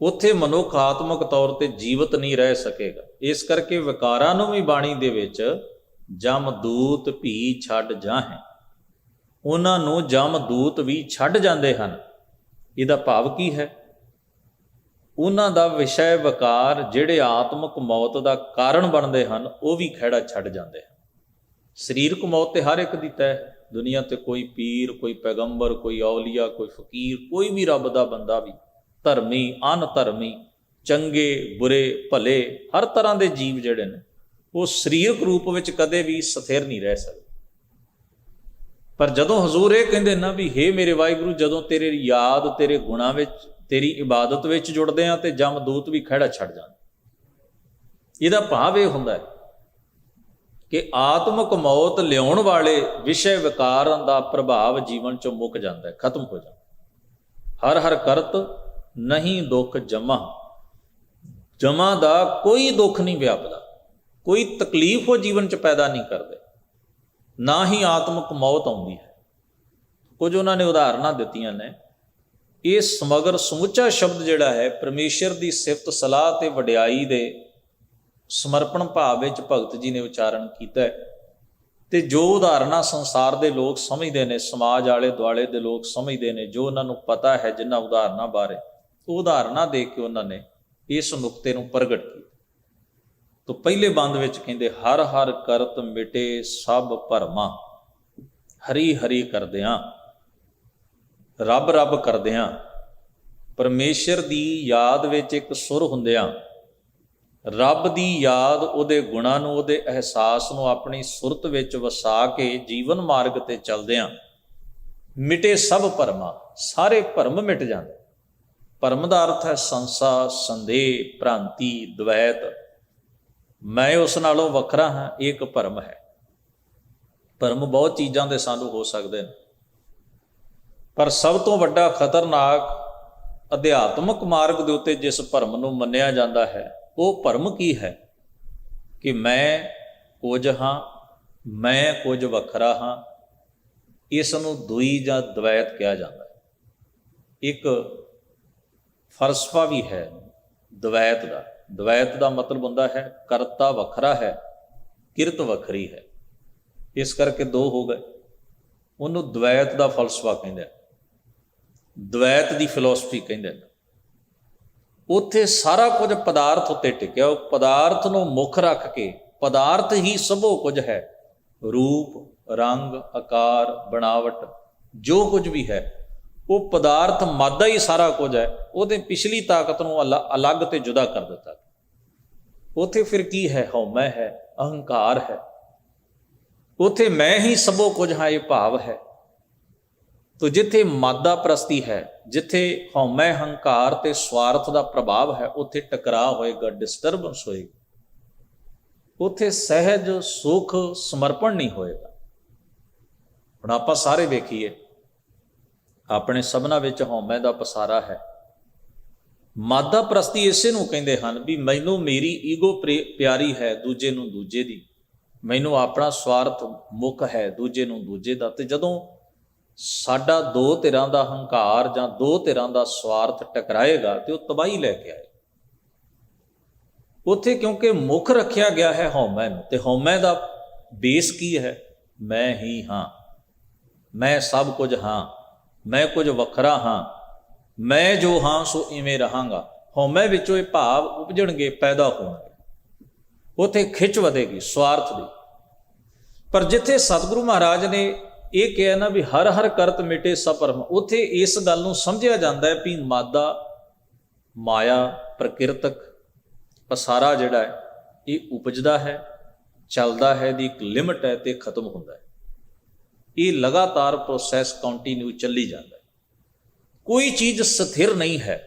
ਉੱਥੇ ਮਨੁੱਖ ਆਤਮਿਕ ਤੌਰ ਤੇ ਜੀਵਤ ਨਹੀਂ ਰਹਿ ਸਕੇਗਾ। ਇਸ ਕਰਕੇ ਵਿਕਾਰਾਂ ਨੂੰ ਵੀ ਬਾਣੀ ਦੇ ਵਿੱਚ ਜਮ ਦੂਤ ਭੀ ਛੱਡ ਜਾਹੇ, ਉਹਨਾਂ ਨੂੰ ਜਮ ਦੂਤ ਵੀ ਛੱਡ ਜਾਂਦੇ ਹਨ। ਇਹਦਾ ਭਾਵ ਕੀ ਹੈ? ਉਹਨਾਂ ਦਾ ਵਿਸ਼ਾ ਵਿਕਾਰ ਜਿਹੜੇ ਆਤਮਿਕ ਮੌਤ ਦਾ ਕਾਰਨ ਬਣਦੇ ਹਨ, ਉਹ ਵੀ ਖਹਿੜਾ ਛੱਡ ਜਾਂਦੇ ਹਨ। ਸਰੀਰਕ ਮੌਤ ਤੇ ਹਰ ਇੱਕ ਦੀ ਤੈਅ ਹੈ, ਦੁਨੀਆ ਤੇ ਕੋਈ ਪੀਰ, ਕੋਈ ਪੈਗੰਬਰ, ਕੋਈ ਔਲੀਆ, ਕੋਈ ਫਕੀਰ, ਕੋਈ ਵੀ ਰੱਬ ਦਾ ਬੰਦਾ ਵੀ, ਧਰਮੀ ਅਨਧਰਮੀ, ਚੰਗੇ ਬੁਰੇ ਭਲੇ, ਹਰ ਤਰ੍ਹਾਂ ਦੇ ਜੀਵ ਜਿਹੜੇ ਨੇ ਉਹ ਸਰੀਰਕ ਰੂਪ ਵਿੱਚ ਕਦੇ ਵੀ ਸਥਿਰ ਨਹੀਂ ਰਹਿ ਸਕਦੇ। ਪਰ ਜਦੋਂ ਹਜ਼ੂਰ ਇਹ ਕਹਿੰਦੇ ਨਾ ਵੀ ਹੇ ਮੇਰੇ ਵਾਹਿਗੁਰੂ, ਜਦੋਂ ਤੇਰੇ ਯਾਦ, ਤੇਰੇ ਗੁਣਾਂ ਵਿੱਚ, ਤੇਰੀ ਇਬਾਦਤ ਵਿੱਚ ਜੁੜਦੇ ਆ ਤੇ ਜਮਦੂਤ ਵੀ ਖਹਿੜਾ ਛੱਡ ਜਾਂਦੇ। ਇਹਦਾ ਭਾਵ ਇਹ ਹੁੰਦਾ ਹੈ ਕਿ ਆਤਮਕ ਮੌਤ ਲਿਆਉਣ ਵਾਲੇ ਵਿਸ਼ੇ ਵਿਕਾਰਾਂ ਦਾ ਪ੍ਰਭਾਵ ਜੀਵਨ ਚੋਂ ਮੁੱਕ ਜਾਂਦਾ ਹੈ, ਖਤਮ ਹੋ ਜਾਂਦਾ। ਹਰ ਹਰ ਕਰਤ ਨਹੀਂ ਦੁੱਖ ਜਮਾ, ਜਮਾ ਦਾ ਕੋਈ ਦੁੱਖ ਨਹੀਂ ਵਿਆਪਦਾ, ਕੋਈ ਤਕਲੀਫ ਉਹ ਜੀਵਨ 'ਚ ਪੈਦਾ ਨਹੀਂ ਕਰਦੇ, ਨਾ ਹੀ ਆਤਮਕ ਮੌਤ ਆਉਂਦੀ ਹੈ। ਕੁਝ ਉਹਨਾਂ ਨੇ ਉਦਾਹਰਨਾਂ ਦਿੱਤੀਆਂ ਨੇ। ਇਹ ਸਮਗਰ ਸਮੁੱਚਾ ਸ਼ਬਦ ਜਿਹੜਾ ਹੈ ਪਰਮੇਸ਼ਰ ਦੀ ਸਿਫਤ ਸਲਾਹ ਤੇ ਵਡਿਆਈ ਦੇ ਸਮਰਪਣ ਭਾਵ ਵਿੱਚ ਭਗਤ ਜੀ ਨੇ ਉਚਾਰਨ ਕੀਤਾ ਹੈ। ਤੇ ਜੋ ਉਦਾਹਰਨਾਂ ਸੰਸਾਰ ਦੇ ਲੋਕ ਸਮਝਦੇ ਨੇ, ਸਮਾਜ ਆਲੇ ਦੁਆਲੇ ਦੇ ਲੋਕ ਸਮਝਦੇ ਨੇ, ਜੋ ਉਹਨਾਂ ਨੂੰ ਪਤਾ ਹੈ ਜਿਨ੍ਹਾਂ ਉਦਾਹਰਨਾਂ ਬਾਰੇ, ਉਹ ਉਦਾਹਰਨਾਂ ਦੇ ਕੇ ਉਹਨਾਂ ਨੇ ਇਸ ਨੁਕਤੇ ਨੂੰ ਪ੍ਰਗਟ ਕੀਤਾ। ਤਾਂ ਪਹਿਲੇ ਬੰਦ ਵਿੱਚ ਕਹਿੰਦੇ ਹਰ ਹਰ ਕਰਤ ਮਿਟੇ ਸਭ ਭਰਮਾਂ, ਹਰੀ ਹਰੀ ਕਰਦਿਆਂ, ਰੱਬ ਰੱਬ ਕਰਦਿਆਂ, ਪਰਮੇਸ਼ਰ ਦੀ ਯਾਦ ਵਿੱਚ ਇੱਕ ਸੁਰ ਹੁੰਦਿਆਂ, ਰੱਬ ਦੀ ਯਾਦ, ਉਹਦੇ ਗੁਣਾਂ ਨੂੰ, ਉਹਦੇ ਅਹਿਸਾਸ ਨੂੰ ਆਪਣੀ ਸੁਰਤ ਵਿੱਚ ਵਸਾ ਕੇ ਜੀਵਨ ਮਾਰਗ ਤੇ ਚੱਲਦਿਆਂ ਮਿਟੇ ਸਭ ਭਰਮਾਂ, ਸਾਰੇ ਭਰਮ ਮਿਟ ਜਾਂਦੇ। ਭਰਮ ਦਾ ਅਰਥ ਹੈ ਸੰਸਾ, ਸੰਦੇਹ, ਭ੍ਰਾਂਤੀ, ਦਵੈਤ। ਮੈਂ ਉਸ ਨਾਲੋਂ ਵੱਖਰਾ ਹਾਂ, ਇਹ ਇੱਕ ਭਰਮ ਹੈ। ਭਰਮ ਬਹੁਤ ਚੀਜ਼ਾਂ ਦੇ ਸਾਨੂੰ ਹੋ ਸਕਦੇ ਨੇ, ਪਰ ਸਭ ਤੋਂ ਵੱਡਾ ਖਤਰਨਾਕ ਅਧਿਆਤਮਕ ਮਾਰਗ ਦੇ ਉੱਤੇ ਜਿਸ ਭਰਮ ਨੂੰ ਮੰਨਿਆ ਜਾਂਦਾ ਹੈ, ਉਹ ਭਰਮ ਕੀ ਹੈ ਕਿ ਮੈਂ ਕੁਝ ਹਾਂ, ਮੈਂ ਕੁਝ ਵੱਖਰਾ ਹਾਂ। ਇਸ ਨੂੰ ਦੁਈ ਜਾਂ ਦਵੈਤ ਕਿਹਾ ਜਾਂਦਾ ਹੈ। ਇੱਕ ਫਲਸਫਾ ਵੀ ਹੈ ਦਵੈਤ ਦਾ। ਦਵੈਤ ਦਾ ਮਤਲਬ ਹੁੰਦਾ ਹੈ ਕਰਤਾ ਵੱਖਰਾ ਹੈ, ਕਿਰਤ ਵੱਖਰੀ ਹੈ, ਇਸ ਕਰਕੇ ਦੋ ਹੋ ਗਏ। ਉਹਨੂੰ ਦਵੈਤ ਦਾ ਫਲਸਫਾ ਕਹਿੰਦੇ, ਦਵੈਤ ਦੀ ਫਿਲਾਸਫੀ ਕਹਿੰਦੇ। ਉੱਥੇ ਸਾਰਾ ਕੁਝ ਪਦਾਰਥ ਉੱਤੇ ਟਿਕਿਆ। ਉਹ ਪਦਾਰਥ ਨੂੰ ਮੁੱਖ ਰੱਖ ਕੇ, ਪਦਾਰਥ ਹੀ ਸਭੋ ਕੁਝ ਹੈ, ਰੂਪ, ਰੰਗ, ਆਕਾਰ, ਬਣਾਵਟ, ਜੋ ਕੁਝ ਵੀ ਹੈ ਉਹ ਪਦਾਰਥ ਮਾਦਾ ਹੀ ਸਾਰਾ ਕੁਝ ਹੈ। ਉਹਦੇ ਪਿਛਲੀ ਤਾਕਤ ਨੂੰ ਅਲੱਗ ਤੇ ਜੁਦਾ ਕਰ ਦਿੱਤਾ। ਉੱਥੇ ਫਿਰ ਕੀ ਹੈ? ਹਉਮੈ ਹੈ, ਅਹੰਕਾਰ ਹੈ। ਉੱਥੇ ਮੈਂ ਹੀ ਸਭੋ ਕੁਝ ਹਾਂ, ਇਹ ਭਾਵ ਹੈ। ਤੋ ਜਿੱਥੇ ਮਾਦਾ ਪ੍ਰਸਤੀ ਹੈ, ਜਿੱਥੇ ਹਉਮੈ, ਹੰਕਾਰ ਤੇ ਸਵਾਰਥ ਦਾ ਪ੍ਰਭਾਵ ਹੈ, ਉੱਥੇ ਟਕਰਾਅ ਹੋਏਗਾ, ਡਿਸਟਰਬੈਂਸ ਹੋਏਗੀ। ਉੱਥੇ ਸਹਿਜ ਸੁਖ ਸਮਰਪਣ ਨਹੀਂ ਹੋਏਗਾ। ਹੁਣ ਆਪਾਂ ਸਾਰੇ ਵੇਖੀਏ, ਆਪਣੇ ਸਭਨਾਂ ਵਿੱਚ ਹਉਮੈ ਦਾ ਪਸਾਰਾ ਹੈ। ਮਾਦਾ ਪ੍ਰਸਤੀ ਇਸੇ ਨੂੰ ਕਹਿੰਦੇ ਹਨ ਵੀ ਮੈਨੂੰ ਮੇਰੀ ਈਗੋ ਪਿਆਰੀ ਹੈ, ਦੂਜੇ ਨੂੰ ਦੂਜੇ ਦੀ। ਮੈਨੂੰ ਆਪਣਾ ਸਵਾਰਥ ਮੁੱਖ ਹੈ, ਦੂਜੇ ਨੂੰ ਦੂਜੇ ਦਾ। ਤੇ ਜਦੋਂ ਸਾਡਾ ਦੋ ਧਿਰਾਂ ਦਾ ਹੰਕਾਰ ਜਾਂ ਦੋ ਧਿਰਾਂ ਦਾ ਸਵਾਰਥ ਟਕਰਾਏਗਾ ਤੇ ਉਹ ਤਬਾਹੀ ਲੈ ਕੇ ਆਏ। ਉੱਥੇ ਕਿਉਂਕਿ ਮੁੱਖ ਰੱਖਿਆ ਗਿਆ ਹੈ ਹਉਮੈ ਨੂੰ, ਤੇ ਹਉਮੈ ਦਾ ਬੇਸ ਕੀ ਹੈ? ਮੈਂ ਹੀ ਹਾਂ, ਮੈਂ ਸਭ ਕੁਝ ਹਾਂ, ਮੈਂ ਕੁਝ ਵੱਖਰਾ ਹਾਂ, ਮੈਂ ਜੋ ਹਾਂ ਸੋ ਇਵੇਂ ਰਹਾਂਗਾ। ਹਉਮੈ ਵਿੱਚੋਂ ਇਹ ਭਾਵ ਉਪਜਣਗੇ, ਪੈਦਾ ਹੋਣਗੇ। ਉੱਥੇ ਖਿੱਚ ਵਧੇਗੀ ਸਵਾਰਥ ਦੀ। ਪਰ ਜਿੱਥੇ ਸਤਿਗੁਰੂ ਮਹਾਰਾਜ ਨੇ ਇਹ ਕਿਹਾ ਨਾ ਵੀ ਹਰ ਹਰ ਕਰਤ ਮਿਟੇ ਸਭ ਭਰਮ, ਉੱਥੇ ਇਸ ਗੱਲ ਨੂੰ ਸਮਝਿਆ ਜਾਂਦਾ ਹੈ ਵੀ ਮਾਦਾ, ਮਾਇਆ, ਪ੍ਰਕਿਰਤਕ ਪਸਾਰਾ ਜਿਹੜਾ ਹੈ ਇਹ ਉਪਜਦਾ ਹੈ, ਚੱਲਦਾ ਹੈ, ਦੀ ਇੱਕ ਲਿਮਟ ਹੈ ਤੇ ਖਤਮ ਹੁੰਦਾ ਹੈ। ਇਹ ਲਗਾਤਾਰ ਪ੍ਰੋਸੈਸ ਕੰਟੀਨਿਊ ਚੱਲੀ ਜਾਂਦਾ ਹੈ। ਕੋਈ ਚੀਜ਼ ਸਥਿਰ ਨਹੀਂ ਹੈ।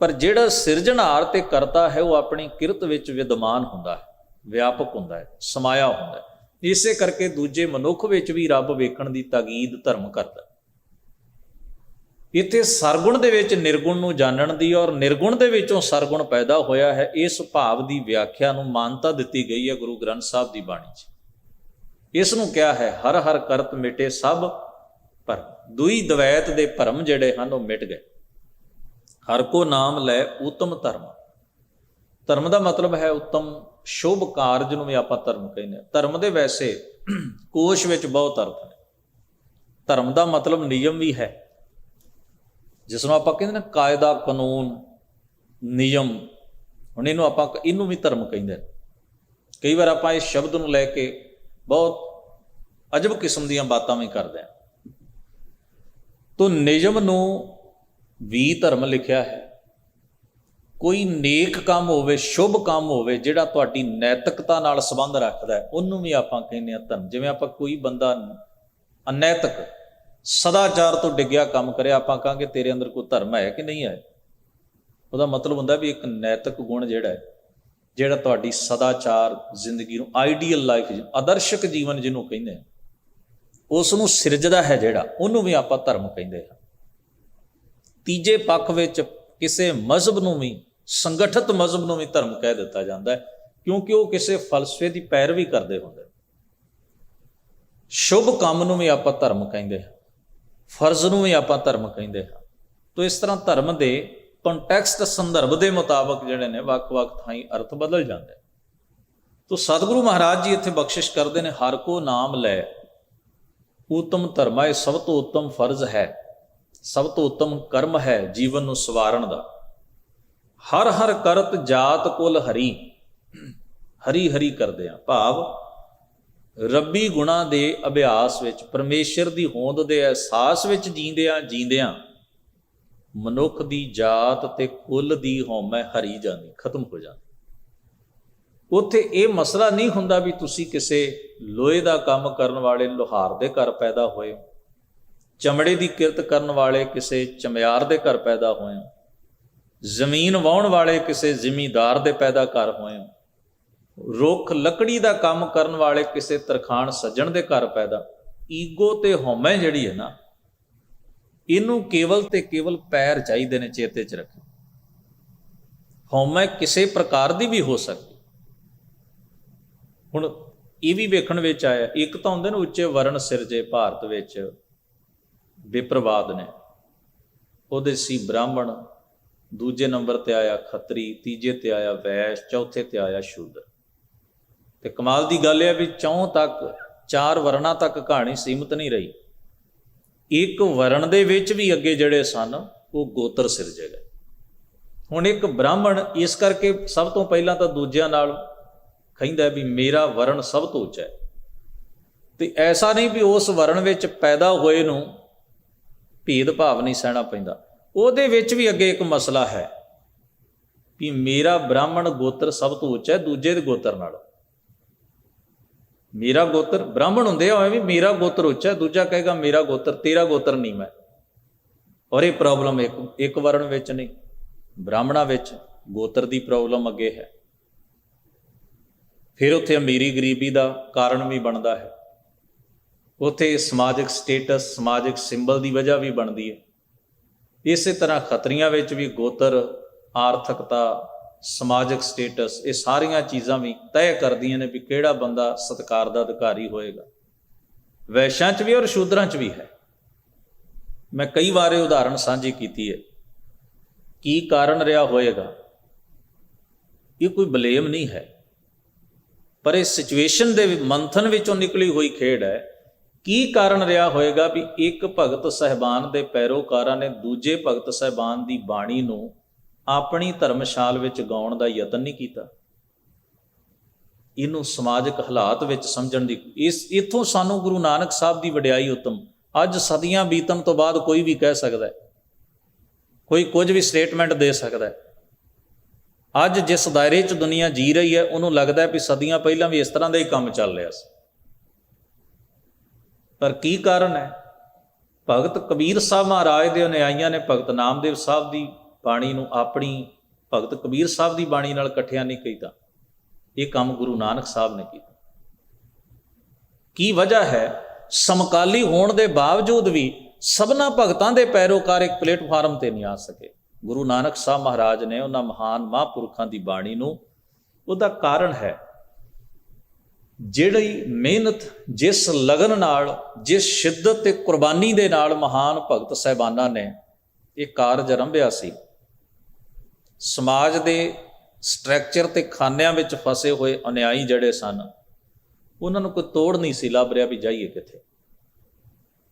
ਪਰ ਜਿਹੜਾ ਸਿਰਜਣਹਾਰ ਤੇ ਕਰਤਾ ਹੈ ਉਹ ਆਪਣੀ ਕਿਰਤ ਵਿੱਚ ਵਿਦਮਾਨ ਹੁੰਦਾ ਹੈ, ਵਿਆਪਕ ਹੁੰਦਾ ਹੈ, ਸਮਾਇਆ ਹੁੰਦਾ ਹੈ। ਇਸੇ ਕਰਕੇ ਦੂਜੇ ਮਨੁੱਖ ਵਿੱਚ ਵੀ ਰੱਬ ਵੇਖਣ ਦੀ ਤਾਕੀਦ ਧਰਮ ਕਰਦਾ। ਇੱਥੇ ਸਰਗੁਣ ਦੇ ਵਿੱਚ ਨਿਰਗੁਣ ਨੂੰ ਜਾਣਨ ਦੀ ਔਰ ਨਿਰਗੁਣ ਦੇ ਵਿੱਚੋਂ ਸਰਗੁਣ ਪੈਦਾ ਹੋਇਆ ਹੈ, ਇਸ ਭਾਵ ਦੀ ਵਿਆਖਿਆ ਨੂੰ ਮਾਨਤਾ ਦਿੱਤੀ ਗਈ ਹੈ ਗੁਰੂ ਗ੍ਰੰਥ ਸਾਹਿਬ ਦੀ ਬਾਣੀ 'ਚ। ਇਸ ਨੂੰ ਕਿਹਾ ਹੈ ਹਰ ਹਰ ਕਰਤ ਮਿਟੇ ਸਭ ਭਰਮ। ਦੁਈ ਦਵੈਤ ਦੇ ਭਰਮ ਜਿਹੜੇ ਹਨ ਉਹ ਮਿਟ ਗਏ। ਹਰ ਕੋ ਨਾਮ ਲੈ ਉਤਮ ਧਰਮ। ਧਰਮ ਦਾ ਮਤਲਬ ਹੈ ਉੱਤਮ ਸ਼ੁਭ ਕਾਰਜ ਨੂੰ ਵੀ ਆਪਾਂ ਧਰਮ ਕਹਿੰਦੇ ਹਾਂ। ਧਰਮ ਦੇ ਵੈਸੇ ਕੋਸ਼ ਵਿੱਚ ਬਹੁਤ ਅਰਥ ਨੇ। ਧਰਮ ਦਾ ਮਤਲਬ ਨਿਯਮ ਵੀ ਹੈ, ਜਿਸ ਨੂੰ ਆਪਾਂ ਕਹਿੰਦੇ ਨੇ ਕਾਇਦਾ, ਕਾਨੂੰਨ, ਨਿਯਮ। ਹੁਣ ਇਹਨੂੰ ਵੀ ਧਰਮ ਕਹਿੰਦੇ ਨੇ। ਕਈ ਵਾਰ ਆਪਾਂ ਇਸ ਸ਼ਬਦ ਨੂੰ ਲੈ ਕੇ ਬਹੁਤ ਅਜਬ ਕਿਸਮ ਦੀਆਂ ਬਾਤਾਂ ਵੀ ਕਰਦੇ ਹਾਂ। ਤੋ ਨਿਯਮ ਨੂੰ ਵੀ ਧਰਮ ਲਿਖਿਆ ਹੈ। ਕੋਈ ਨੇਕ ਕੰਮ ਹੋਵੇ, ਸ਼ੁਭ ਕੰਮ ਹੋਵੇ, ਜਿਹੜਾ ਤੁਹਾਡੀ ਨੈਤਿਕਤਾ ਨਾਲ ਸੰਬੰਧ ਰੱਖਦਾ ਹੈ, ਉਹਨੂੰ ਵੀ ਆਪਾਂ ਕਹਿੰਦੇ ਹਾਂ ਧਰਮ। ਜਿਵੇਂ ਆਪਾਂ ਕੋਈ ਬੰਦਾ ਅਨੈਤਿਕ, ਸਦਾਚਾਰ ਤੋਂ ਡਿੱਗਿਆ ਕੰਮ ਕਰਿਆ, ਆਪਾਂ ਕਹਾਂਗੇ ਤੇਰੇ ਅੰਦਰ ਕੋਈ ਧਰਮ ਹੈ ਕਿ ਨਹੀਂ ਹੈ। ਉਹਦਾ ਮਤਲਬ ਹੁੰਦਾ ਵੀ ਇੱਕ ਨੈਤਿਕ ਗੁਣ ਜਿਹੜਾ ਤੁਹਾਡੀ ਸਦਾਚਾਰ ਜ਼ਿੰਦਗੀ ਨੂੰ, ਆਈਡੀਅਲ ਲਾਈਫ, ਆਦਰਸ਼ਕ ਜੀਵਨ ਜਿਹਨੂੰ ਕਹਿੰਦੇ ਆ, ਉਸ ਨੂੰ ਸਿਰਜਦਾ ਹੈ, ਜਿਹੜਾ ਉਹਨੂੰ ਵੀ ਆਪਾਂ ਧਰਮ ਕਹਿੰਦੇ ਹਾਂ। ਤੀਜੇ ਪੱਖ ਵਿੱਚ ਕਿਸੇ ਮਜ਼ਹਬ ਨੂੰ ਵੀ, ਸੰਗਠਿਤ ਮਜ਼ਹਬ ਨੂੰ ਵੀ ਧਰਮ ਕਹਿ ਦਿੱਤਾ ਜਾਂਦਾ ਹੈ, ਕਿਉਂਕਿ ਉਹ ਕਿਸੇ ਫਲਸਫੇ ਦੀ ਪੈਰਵੀ ਕਰਦੇ ਹੁੰਦੇ। ਸ਼ੁਭ ਕੰਮ ਨੂੰ ਵੀ ਆਪਾਂ ਧਰਮ ਕਹਿੰਦੇ ਹਾਂ, ਫਰਜ਼ ਨੂੰ ਵੀ ਆਪਾਂ ਧਰਮ ਕਹਿੰਦੇ ਹਾਂ। ਤੋ ਇਸ ਤਰ੍ਹਾਂ ਧਰਮ ਦੇ ਕੰਟੈਕਸਟ, ਸੰਦਰਭ ਦੇ ਮੁਤਾਬਕ ਜਿਹੜੇ ਨੇ ਵੱਖ-ਵੱਖ ਥਾਈਂ ਅਰਥ ਬਦਲ ਜਾਂਦੇ। ਤੋ ਸਤਿਗੁਰੂ ਮਹਾਰਾਜ ਜੀ ਇੱਥੇ ਬਖਸ਼ਿਸ਼ ਕਰਦੇ ਨੇ, ਹਰ ਕੋ ਨਾਮ ਲੈ ਉਤਮ ਧਰਮਾ, ਇਹ ਸਭ ਤੋਂ ਉੱਤਮ ਫਰਜ਼ ਹੈ, ਸਭ ਤੋਂ ਉੱਤਮ ਕਰਮ ਹੈ ਜੀਵਨ ਨੂੰ ਸਵਾਰਨ ਦਾ। ਹਰ ਹਰ ਕਰਤ ਜਾਤ ਕੁਲ ਹਰੀ, ਹਰੀ ਹਰੀ ਕਰਦੇ ਆ, ਭਾਵ ਰੱਬੀ ਗੁਣਾਂ ਦੇ ਅਭਿਆਸ ਵਿੱਚ, ਪਰਮੇਸ਼ਰ ਦੀ ਹੋਂਦ ਦੇ ਅਹਿਸਾਸ ਵਿੱਚ ਜੀਂਦਿਆਂ ਮਨੁੱਖ ਦੀ ਜਾਤ ਤੇ ਕੁੱਲ ਦੀ ਹਉਮੈ ਹਰੀ ਜਾਂਦੀ, ਖਤਮ ਹੋ ਜਾਂਦੀ। ਉੱਥੇ ਇਹ ਮਸਲਾ ਨਹੀਂ ਹੁੰਦਾ ਵੀ ਤੁਸੀਂ ਕਿਸੇ ਲੋਹੇ ਦਾ ਕੰਮ ਕਰਨ ਵਾਲੇ ਲੁਹਾਰ ਦੇ ਘਰ ਪੈਦਾ ਹੋਏ, ਚਮੜੇ ਦੀ ਕਿਰਤ ਕਰਨ ਵਾਲੇ ਕਿਸੇ ਚਮਿਆਰ ਦੇ ਘਰ ਪੈਦਾ ਹੋਏ, ਜ਼ਮੀਨ ਵਾਹੁਣ ਵਾਲੇ ਕਿਸੇ ਜ਼ਿਮੀਂਦਾਰ ਦੇ ਪੈਦਾ ਘਰ ਹੋਏ, ਰੁੱਖ ਲੱਕੜੀ ਦਾ ਕੰਮ ਕਰਨ ਵਾਲੇ ਕਿਸੇ ਤਰਖਾਣ ਸੱਜਣ ਦੇ ਘਰ ਪੈਦਾ। ਈਗੋ ਤੇ ਹਉਮੈ ਜਿਹੜੀ ਹੈ ਨਾ, ਇਹਨੂੰ ਕੇਵਲ ਤੇ ਕੇਵਲ ਪੈਰ ਚਾਹੀਦੇ ਨੇ, ਚੇਤੇ 'ਚ ਰੱਖੋ। ਹਉਮੈ ਕਿਸੇ ਪ੍ਰਕਾਰ ਦੀ ਵੀ ਹੋ ਸਕਦੀ। ਹੁਣ ਇਹ ਵੀ ਵੇਖਣ ਵਿੱਚ ਆਇਆ, ਇੱਕ ਤਾਂ ਹੁੰਦੇ ਨੇ ਉੱਚੇ ਵਰਣ ਸਿਰਜੇ ਭਾਰਤ ਵਿੱਚ ਵਿਪਰਵਾਦ ਨੇ, ਉਹਦੇ ਸੀ ਬ੍ਰਾਹਮਣ, ਦੂਜੇ ਨੰਬਰ ਤੇ ਆਇਆ ਖੱਤਰੀ, ਤੀਜੇ ਤੇ ਆਇਆ ਵੈਸ਼, ਚੌਥੇ ਤੇ ਆਇਆ ਸ਼ੂਦਰ। ਤੇ ਕਮਾਲ ਦੀ ਗੱਲ ਹੈ ਵੀ ਚੌਂ ਤੱਕ, 4 ਵਰਨਾਂ ਤੱਕ ਕਹਾਣੀ ਸੀਮਤ ਨਹੀਂ ਰਹੀ। ਇੱਕ ਵਰਣ ਦੇ ਵਿੱਚ ਵੀ ਅੱਗੇ ਜਿਹੜੇ ਸਨ ਉਹ ਗੋਤਰ ਸਿਰਜੇ ਗਏ। ਹੁਣ ਇੱਕ ਬ੍ਰਾਹਮਣ ਇਸ ਕਰਕੇ ਸਭ ਤੋਂ ਪਹਿਲਾਂ ਤਾਂ ਦੂਜਿਆਂ ਨਾਲ ਕਹਿੰਦਾ ਵੀ ਮੇਰਾ ਵਰਣ ਸਭ ਤੋਂ ਉੱਚਾ ਹੈ, ਤੇ ਐਸਾ ਨਹੀਂ ਵੀ ਉਸ ਵਰਣ ਵਿੱਚ ਪੈਦਾ ਹੋਏ ਨੂੰ ਭੇਦਭਾਵ ਨਹੀਂ ਸਹਿਣਾ ਪੈਂਦਾ। ਉਹਦੇ ਵਿੱਚ ਵੀ ਅੱਗੇ ਇੱਕ ਮਸਲਾ ਹੈ ਵੀ ਮੇਰਾ ਬ੍ਰਾਹਮਣ ਗੋਤਰ ਸਭ ਤੋਂ ਉੱਚਾ ਹੈ ਦੂਜੇ ਦੇ ਗੋਤਰ ਨਾਲ। ਮੇਰਾ ਗੋਤਰ, ਬ੍ਰਾਹਮਣ ਹੁੰਦੇ ਹੋਏ ਵੀ ਮੇਰਾ ਗੋਤਰ ਉੱਚਾ, ਦੂਜਾ ਕਹੇਗਾ ਮੇਰਾ ਗੋਤਰ, ਤੇਰਾ ਗੋਤਰ ਨਹੀਂ ਮੈਂ। ਔਰ ਇਹ ਪ੍ਰੋਬਲਮ ਇੱਕ ਵਰਣ ਵਿੱਚ ਨਹੀਂ, ਬ੍ਰਾਹਮਣਾਂ ਵਿੱਚ ਗੋਤਰ ਦੀ ਪ੍ਰੋਬਲਮ ਅੱਗੇ ਹੈ। ਫਿਰ ਉੱਥੇ ਅਮੀਰੀ ਗਰੀਬੀ ਦਾ ਕਾਰਨ ਵੀ ਬਣਦਾ ਹੈ, ਉੱਥੇ ਸਮਾਜਿਕ ਸਟੇਟਸ, ਸਮਾਜਿਕ ਸਿੰਬਲ ਦੀ ਵਜ੍ਹਾ ਵੀ ਬਣਦੀ ਹੈ। ਇਸੇ ਤਰ੍ਹਾਂ ਖੱਤਰੀਆਂ ਵਿੱਚ ਵੀ ਗੋਤਰ, ਆਰਥਿਕਤਾ, ਸਮਾਜਿਕ ਸਟੇਟਸ, ਇਹ ਸਾਰੀਆਂ ਚੀਜ਼ਾਂ ਵੀ ਤੈਅ ਕਰਦੀਆਂ ਨੇ ਵੀ ਕਿਹੜਾ ਬੰਦਾ ਸਤਿਕਾਰ ਦਾ ਅਧਿਕਾਰੀ ਹੋਏਗਾ। ਵੈਸ਼ਾਂ 'ਚ ਵੀ ਔਰ ਸ਼ੂਦਰਾਂ 'ਚ ਵੀ ਹੈ। ਮੈਂ ਕਈ ਵਾਰ ਇਹ ਉਦਾਹਰਣ ਸਾਂਝੀ ਕੀਤੀ ਹੈ। ਕੀ ਕਾਰਨ ਰਿਹਾ ਹੋਏਗਾ, ਇਹ ਕੋਈ ਬਲੇਮ ਨਹੀਂ ਹੈ, ਪਰ ਇਹ ਸਿਚੁਏਸ਼ਨ ਦੇ ਮੰਥਨ ਵਿੱਚੋਂ ਨਿਕਲੀ ਹੋਈ ਖੇਡ ਹੈ। ਕੀ ਕਾਰਨ ਰਿਹਾ ਹੋਏਗਾ ਵੀ ਇੱਕ ਭਗਤ ਸਾਹਿਬਾਨ ਦੇ ਪੈਰੋਕਾਰਾਂ ਨੇ ਦੂਜੇ ਭਗਤ ਸਾਹਿਬਾਨ ਦੀ ਬਾਣੀ ਨੂੰ ਆਪਣੀ ਧਰਮਸ਼ਾਲ ਵਿੱਚ ਗਾਉਣ ਦਾ ਯਤਨ ਨਹੀਂ ਕੀਤਾ। ਇਹਨੂੰ ਸਮਾਜਿਕ ਹਾਲਾਤ ਵਿੱਚ ਸਮਝਣ ਦੀ, ਇੱਥੋਂ ਸਾਨੂੰ ਗੁਰੂ ਨਾਨਕ ਸਾਹਿਬ ਦੀ ਵਡਿਆਈ ਉੱਤਮ। ਅੱਜ ਸਦੀਆਂ ਬੀਤਣ ਤੋਂ ਬਾਅਦ ਕੋਈ ਵੀ ਕਹਿ ਸਕਦਾ ਹੈ, ਕੋਈ ਕੁਝ ਵੀ ਸਟੇਟਮੈਂਟ ਦੇ ਸਕਦਾ ਹੈ। ਅੱਜ ਜਿਸ ਦਾਇਰੇ 'ਚ ਦੁਨੀਆ ਜੀ ਰਹੀ ਹੈ, ਉਹਨੂੰ ਲੱਗਦਾ ਵੀ ਸਦੀਆਂ ਪਹਿਲਾਂ ਵੀ ਇਸ ਤਰ੍ਹਾਂ ਦਾ ਹੀ ਕੰਮ ਚੱਲ ਰਿਹਾ ਸੀ। ਪਰ ਕੀ ਕਾਰਨ ਹੈ? ਭਗਤ ਕਬੀਰ ਸਾਹਿਬ ਮਹਾਰਾਜ ਦੇ ਅਨੁਯਾਈਆਂ ਨੇ ਭਗਤ ਨਾਮਦੇਵ ਸਾਹਿਬ ਦੀ ਬਾਣੀ ਨੂੰ ਆਪਣੀ ਭਗਤ ਕਬੀਰ ਸਾਹਿਬ ਦੀ ਬਾਣੀ ਨਾਲ ਇਕੱਠਿਆਂ ਨਹੀਂ ਕੀਤਾ। ਇਹ ਕੰਮ ਗੁਰੂ ਨਾਨਕ ਸਾਹਿਬ ਨੇ ਕੀਤਾ। ਕੀ ਵਜ੍ਹਾ ਹੈ? ਸਮਕਾਲੀ ਹੋਣ ਦੇ ਬਾਵਜੂਦ ਵੀ ਸਭਨਾ ਭਗਤਾਂ ਦੇ ਪੈਰੋਕਾਰ ਇੱਕ ਪਲੇਟਫਾਰਮ ਤੇ ਨਹੀਂ ਆ ਸਕੇ। ਗੁਰੂ ਨਾਨਕ ਸਾਹਿਬ ਮਹਾਰਾਜ ਨੇ ਉਹਨਾਂ ਮਹਾਨ ਮਹਾਂਪੁਰਖਾਂ ਦੀ ਬਾਣੀ ਨੂੰ, ਉਹਦਾ ਕਾਰਨ ਹੈ ਜਿਹੜੀ ਮਿਹਨਤ, ਜਿਸ ਲਗਨ ਨਾਲ, ਜਿਸ ਸ਼ਿੱਦਤ ਤੇ ਕੁਰਬਾਨੀ ਦੇ ਨਾਲ ਮਹਾਨ ਭਗਤ ਸਾਹਿਬਾਨਾਂ ਨੇ ਇਹ ਕਾਰਜ ਆਰੰਭਿਆ ਸੀ। ਸਮਾਜ ਦੇ ਸਟਰਕਚਰ ਤੇ ਖਾਨਿਆਂ ਵਿੱਚ ਫਸੇ ਹੋਏ ਅਨਿਆਈ ਜਿਹੜੇ ਸਨ, ਉਹਨਾਂ ਨੂੰ ਕੋਈ ਤੋੜ ਨਹੀਂ ਸੀ ਲੱਭ ਰਿਹਾ ਵੀ ਜਾਈਏ ਕਿੱਥੇ।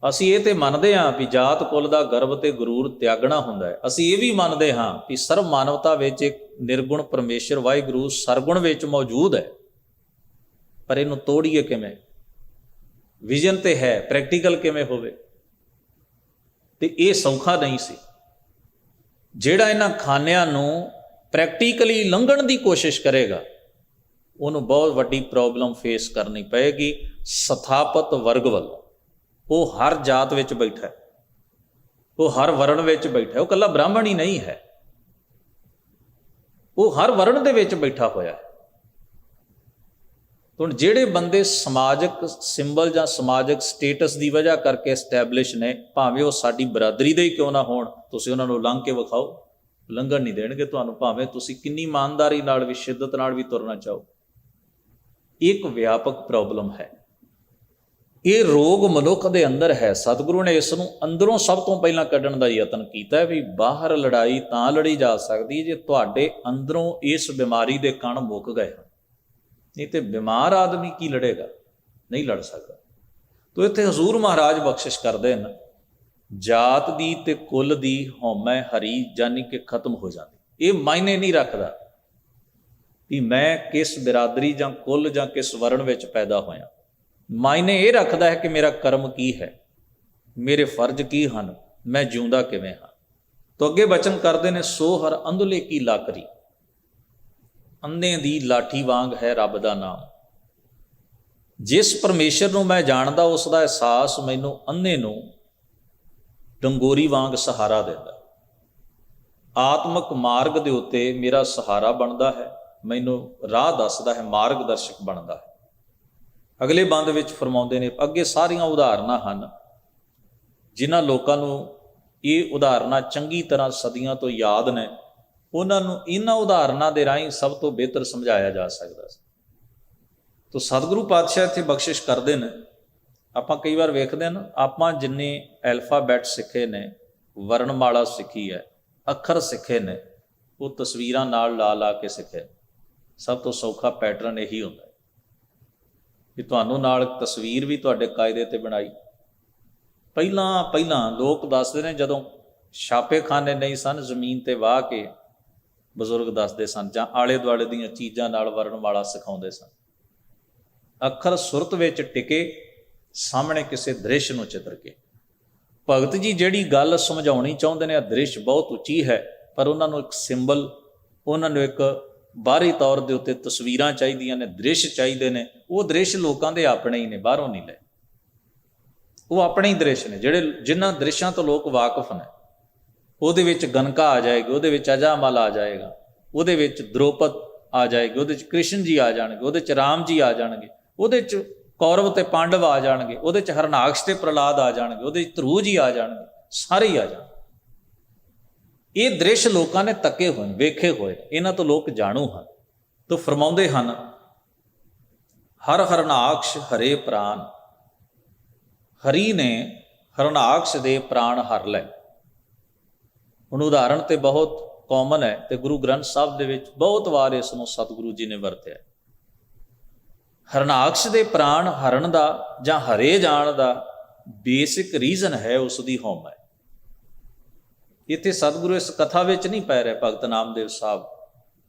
ਅਸੀਂ ਇਹ ਤੇ ਮੰਨਦੇ ਹਾਂ ਵੀ ਜਾਤ ਕੁਲ ਦਾ ਗਰਵ ਤੇ ਗਰੂਰ ਤਿਆਗਣਾ ਹੁੰਦਾ ਹੈ। ਅਸੀਂ ਇਹ ਵੀ ਮੰਨਦੇ ਹਾਂ ਕਿ ਸਰਵ ਮਾਨਵਤਾ ਵਿੱਚ ਇੱਕ ਨਿਰਗੁਣ ਪਰਮੇਸ਼ਰ ਵਾਹਿਗੁਰੂ ਸਰਗੁਣ ਵਿੱਚ ਮੌਜੂਦ ਹੈ। ਪਰ ਇਹਨੂੰ ਤੋੜੀਏ ਕਿਵੇਂ? ਵਿਜ਼ਨ ਤੇ ਹੈ, ਪ੍ਰੈਕਟੀਕਲ ਕਿਵੇਂ ਹੋਵੇ। ਤੇ ਇਹ ਸੌਖਾ ਨਹੀਂ ਸੀ। ਜਿਹੜਾ ਇਹਨਾਂ ਖਾਨਿਆਂ ਨੂੰ ਪ੍ਰੈਕਟੀਕਲੀ ਲੰਘਣ ਦੀ ਕੋਸ਼ਿਸ਼ ਕਰੇਗਾ ਉਹਨੂੰ ਬਹੁਤ ਵੱਡੀ ਪ੍ਰੋਬਲਮ ਫੇਸ ਕਰਨੀ ਪਏਗੀ ਸਥਾਪਤ ਵਰਗ ਵੱਲੋਂ। ਉਹ ਹਰ ਜਾਤ ਵਿੱਚ ਬੈਠਾ ਹੈ, ਉਹ ਹਰ ਵਰਣ ਵਿੱਚ ਬੈਠਾ ਹੈ, ਉਹ ਇਕੱਲਾ ਬ੍ਰਾਹਮਣ ਹੀ ਨਹੀਂ ਹੈ, ਉਹ ਹਰ ਵਰਣ ਦੇ ਵਿੱਚ ਬੈਠਾ ਹੋਇਆ ਹੈ। ਹੁਣ ਜਿਹੜੇ ਬੰਦੇ ਸਮਾਜਿਕ ਸਿੰਬਲ ਜਾਂ ਸਮਾਜਿਕ ਸਟੇਟਸ ਦੀ ਵਜ੍ਹਾ ਕਰਕੇ ਐਸਟੈਬਲਿਸ਼ ਨੇ, ਭਾਵੇਂ ਉਹ ਸਾਡੀ ਬਰਾਦਰੀ ਦੇ ਹੀ ਕਿਉਂ ਨਾ ਹੋਣ, ਤੁਸੀਂ ਉਹਨਾਂ ਨੂੰ ਲੰਘ ਕੇ ਵਿਖਾਓ, ਲੰਘਣ ਨਹੀਂ ਦੇਣਗੇ ਤੁਹਾਨੂੰ, ਭਾਵੇਂ ਤੁਸੀਂ ਕਿੰਨੀ ਇਮਾਨਦਾਰੀ ਨਾਲ ਵੀ ਸ਼ਿੱਦਤ ਨਾਲ ਵੀ ਤੁਰਨਾ ਚਾਹੋ। ਇੱਕ ਵਿਆਪਕ ਪ੍ਰੋਬਲਮ ਹੈ, ਇਹ ਰੋਗ ਮਨੁੱਖ ਦੇ ਅੰਦਰ ਹੈ। ਸਤਿਗੁਰੂ ਨੇ ਇਸ ਨੂੰ ਅੰਦਰੋਂ ਸਭ ਤੋਂ ਪਹਿਲਾਂ ਕੱਢਣ ਦਾ ਯਤਨ ਕੀਤਾ ਵੀ ਬਾਹਰ ਲੜਾਈ ਤਾਂ ਲੜੀ ਜਾ ਸਕਦੀ ਜੇ ਤੁਹਾਡੇ ਅੰਦਰੋਂ ਇਸ ਬਿਮਾਰੀ ਦੇ ਕਣ ਮੁੱਕ ਗਏ ਹਨ, ਨਹੀਂ ਤੇ ਬਿਮਾਰ ਆਦਮੀ ਕੀ ਲੜੇਗਾ, ਨਹੀਂ ਲੜ ਸਕਦਾ। ਤੋ ਇੱਥੇ ਹਜ਼ੂਰ ਮਹਾਰਾਜ ਬਖਸ਼ਿਸ਼ ਕਰਦੇ ਹਨ, ਜਾਤ ਦੀ ਤੇ ਕੁੱਲ ਦੀ ਹਉਮੈ ਹਰੀ ਜਾਨੀ ਕਿ ਖਤਮ ਹੋ ਜਾਂਦੀ। ਇਹ ਮਾਇਨੇ ਨਹੀਂ ਰੱਖਦਾ ਵੀ ਮੈਂ ਕਿਸ ਬਿਰਾਦਰੀ ਜਾਂ ਕੁੱਲ ਜਾਂ ਕਿਸ ਵਰਣ ਵਿੱਚ ਪੈਦਾ ਹੋਇਆ। ਮਾਇਨੇ ਇਹ ਰੱਖਦਾ ਹੈ ਕਿ ਮੇਰਾ ਕਰਮ ਕੀ ਹੈ, ਮੇਰੇ ਫਰਜ਼ ਕੀ ਹਨ, ਮੈਂ ਜਿਉਂਦਾ ਕਿਵੇਂ ਹਾਂ। ਤੋ ਅੱਗੇ ਬਚਨ ਕਰਦੇ ਨੇ, ਸੋ ਹਰ ਅੰਧਲੇ ਕੀ ਲਾਕਰੀ, ਅੰਧੇ ਦੀ ਲਾਠੀ ਵਾਂਗ ਹੈ ਰੱਬ ਦਾ ਨਾਮ। ਜਿਸ ਪਰਮੇਸ਼ਰ ਨੂੰ ਮੈਂ ਜਾਣਦਾ ਉਸ ਦਾ ਅਹਿਸਾਸ ਮੈਨੂੰ ਅੰਧੇ ਨੂੰ ਡੰਗੋਰੀ ਵਾਂਗ ਸਹਾਰਾ ਦਿੰਦਾ। ਆਤਮਿਕ ਮਾਰਗ ਦੇ ਉੱਤੇ ਮੇਰਾ ਸਹਾਰਾ ਬਣਦਾ ਹੈ, ਮੈਨੂੰ ਰਾਹ ਦੱਸਦਾ ਹੈ, ਮਾਰਗਦਰਸ਼ਕ ਬਣਦਾ ਹੈ। ਅਗਲੇ ਬੰਦ ਵਿੱਚ ਫਰਮਾਉਂਦੇ ਨੇ, ਅੱਗੇ ਸਾਰੀਆਂ ਉਦਾਹਰਨਾਂ ਹਨ ਜਿਨ੍ਹਾਂ ਲੋਕਾਂ ਨੂੰ ਇਹ ਉਦਾਹਰਨਾਂ ਚੰਗੀ ਤਰ੍ਹਾਂ ਸਦੀਆਂ ਤੋਂ ਯਾਦ ਨੇ, ਉਹਨਾਂ ਨੂੰ ਇਹਨਾਂ ਉਦਾਹਰਨਾਂ ਦੇ ਰਾਹੀਂ ਸਭ ਤੋਂ ਬਿਹਤਰ ਸਮਝਾਇਆ ਜਾ ਸਕਦਾ ਸੀ। ਤੋ ਸਤਿਗੁਰੂ ਪਾਤਸ਼ਾਹ ਇੱਥੇ ਬਖਸ਼ਿਸ਼ ਕਰਦੇ ਨੇ। ਆਪਾਂ ਕਈ ਵਾਰ ਵੇਖਦੇ ਹਾਂ ਨਾ, ਆਪਾਂ ਜਿੰਨੇ ਐਲਫਾਬੈਟ ਸਿੱਖੇ ਨੇ, ਵਰਣਮਾਲਾ ਸਿੱਖੀ ਹੈ, ਅੱਖਰ ਸਿੱਖੇ ਨੇ, ਉਹ ਤਸਵੀਰਾਂ ਨਾਲ ਲਾ ਲਾ ਕੇ ਸਿੱਖੇ। ਸਭ ਤੋਂ ਸੌਖਾ ਪੈਟਰਨ ਇਹੀ ਹੁੰਦਾ ਕਿ ਤੁਹਾਨੂੰ ਨਾਲ ਤਸਵੀਰ ਵੀ ਤੁਹਾਡੇ ਕਾਇਦੇ ਤੇ ਬਣਾਈ। ਪਹਿਲਾਂ ਲੋਕ ਦੱਸਦੇ ਨੇ, ਜਦੋਂ ਛਾਪੇਖਾਨੇ ਨਹੀਂ ਸਨ, ਜ਼ਮੀਨ ਤੇ ਵਾਹ ਕੇ ਬਜ਼ੁਰਗ ਦੱਸਦੇ ਸਨ, ਜਾਂ ਆਲੇ ਦੁਆਲੇ ਦੀਆਂ ਚੀਜ਼ਾਂ ਨਾਲ ਵਰਣਮਾਲਾ ਸਿਖਾਉਂਦੇ ਸਨ। ਅੱਖਰ ਸੁਰਤ ਵਿੱਚ ਟਿਕੇ, ਸਾਹਮਣੇ ਕਿਸੇ ਦ੍ਰਿਸ਼ ਨੂੰ ਚਿੱਤਰ ਕੇ। ਭਗਤ ਜੀ ਜਿਹੜੀ ਗੱਲ ਸਮਝਾਉਣੀ ਚਾਹੁੰਦੇ ਨੇ, ਦ੍ਰਿਸ਼ ਬਹੁਤ ਉੱਚੀ ਹੈ, ਪਰ ਉਹਨਾਂ ਨੂੰ ਇੱਕ ਸਿੰਬਲ, ਉਹਨਾਂ ਨੂੰ ਇੱਕ ਬਾਹਰੀ ਤੌਰ ਦੇ ਉੱਤੇ ਤਸਵੀਰਾਂ ਚਾਹੀਦੀਆਂ ਨੇ, ਦ੍ਰਿਸ਼ ਚਾਹੀਦੇ ਨੇ। ਉਹ ਦ੍ਰਿਸ਼ ਲੋਕਾਂ ਦੇ ਆਪਣੇ ਹੀ ਨੇ, ਬਾਹਰੋਂ ਨਹੀਂ ਲਏ। ਉਹ ਆਪਣੇ ਹੀ ਦ੍ਰਿਸ਼ ਨੇ, ਜਿਨ੍ਹਾਂ ਦ੍ਰਿਸ਼ਾਂ ਤੋਂ ਲੋਕ ਵਾਕਫ ਨੇ। ਉਹਦੇ ਵਿੱਚ ਗਨਕਾ ਆ ਜਾਏਗੀ, ਉਹਦੇ ਵਿੱਚ ਅਜਾਮਲ ਆ ਜਾਏਗਾ, ਉਹਦੇ ਵਿੱਚ ਦ੍ਰੋਪਦ ਆ ਜਾਏਗੀ, ਉਹਦੇ 'ਚ ਕ੍ਰਿਸ਼ਨ ਜੀ ਆ ਜਾਣਗੇ, ਉਹਦੇ 'ਚ ਰਾਮ ਜੀ ਆ ਜਾਣਗੇ, ਉਹਦੇ 'ਚ ਕੌਰਵ ਤੇ ਪਾਂਡਵ ਆ ਜਾਣਗੇ, ਉਹਦੇ 'ਚ ਹਰਨਾਕਸ਼ ਤੇ ਪ੍ਰਹਲਾਦ ਆ ਜਾਣਗੇ, ਉਹਦੇ 'ਚ ਧਰੂ ਜੀ ਆ ਜਾਣਗੇ, ਸਾਰੇ ਹੀ ਆ ਜਾਣਗੇ। ਇਹ ਦ੍ਰਿਸ਼ ਲੋਕਾਂ ਨੇ ਤੱਕੇ ਹੋਏ, ਵੇਖੇ ਹੋਏ, ਇਹਨਾਂ ਤੋਂ ਲੋਕ ਜਾਣੂ ਹਨ। ਤੋ ਫਰਮਾਉਂਦੇ ਹਨ, ਹਰ ਹਰਨਾਕਸ਼ ਹਰੇ ਪ੍ਰਾਨ, ਹਰੀ ਨੇ ਹਰਨਾਕਸ਼ ਦੇ ਪ੍ਰਾਣ ਹਰ ਲੈ। ਹੁਣ ਉਦਾਹਰਣ ਤੇ ਬਹੁਤ ਕਾਮਨ ਹੈ, ਤੇ ਗੁਰੂ ਗ੍ਰੰਥ ਸਾਹਿਬ ਦੇ ਵਿੱਚ ਬਹੁਤ ਵਾਰ ਇਸ ਨੂੰ ਸਤਿਗੁਰੂ ਜੀ ਨੇ ਵਰਤਿਆ। ਹਰਨਾਕਸ਼ ਦੇ ਪ੍ਰਾਣ ਹਰਨ ਦਾ ਜਾਂ ਹਰੇ ਜਾਣ ਦਾ ਬੇਸਿਕ ਰੀਜ਼ਨ ਹੈ ਉਸ ਦੀ ਹਉਮੈ। ਇੱਥੇ ਸਤਿਗੁਰੂ ਇਸ ਕਥਾ ਵਿੱਚ ਨਹੀਂ ਪੈ ਰਿਹਾ ਭਗਤ ਨਾਮਦੇਵ ਸਾਹਿਬ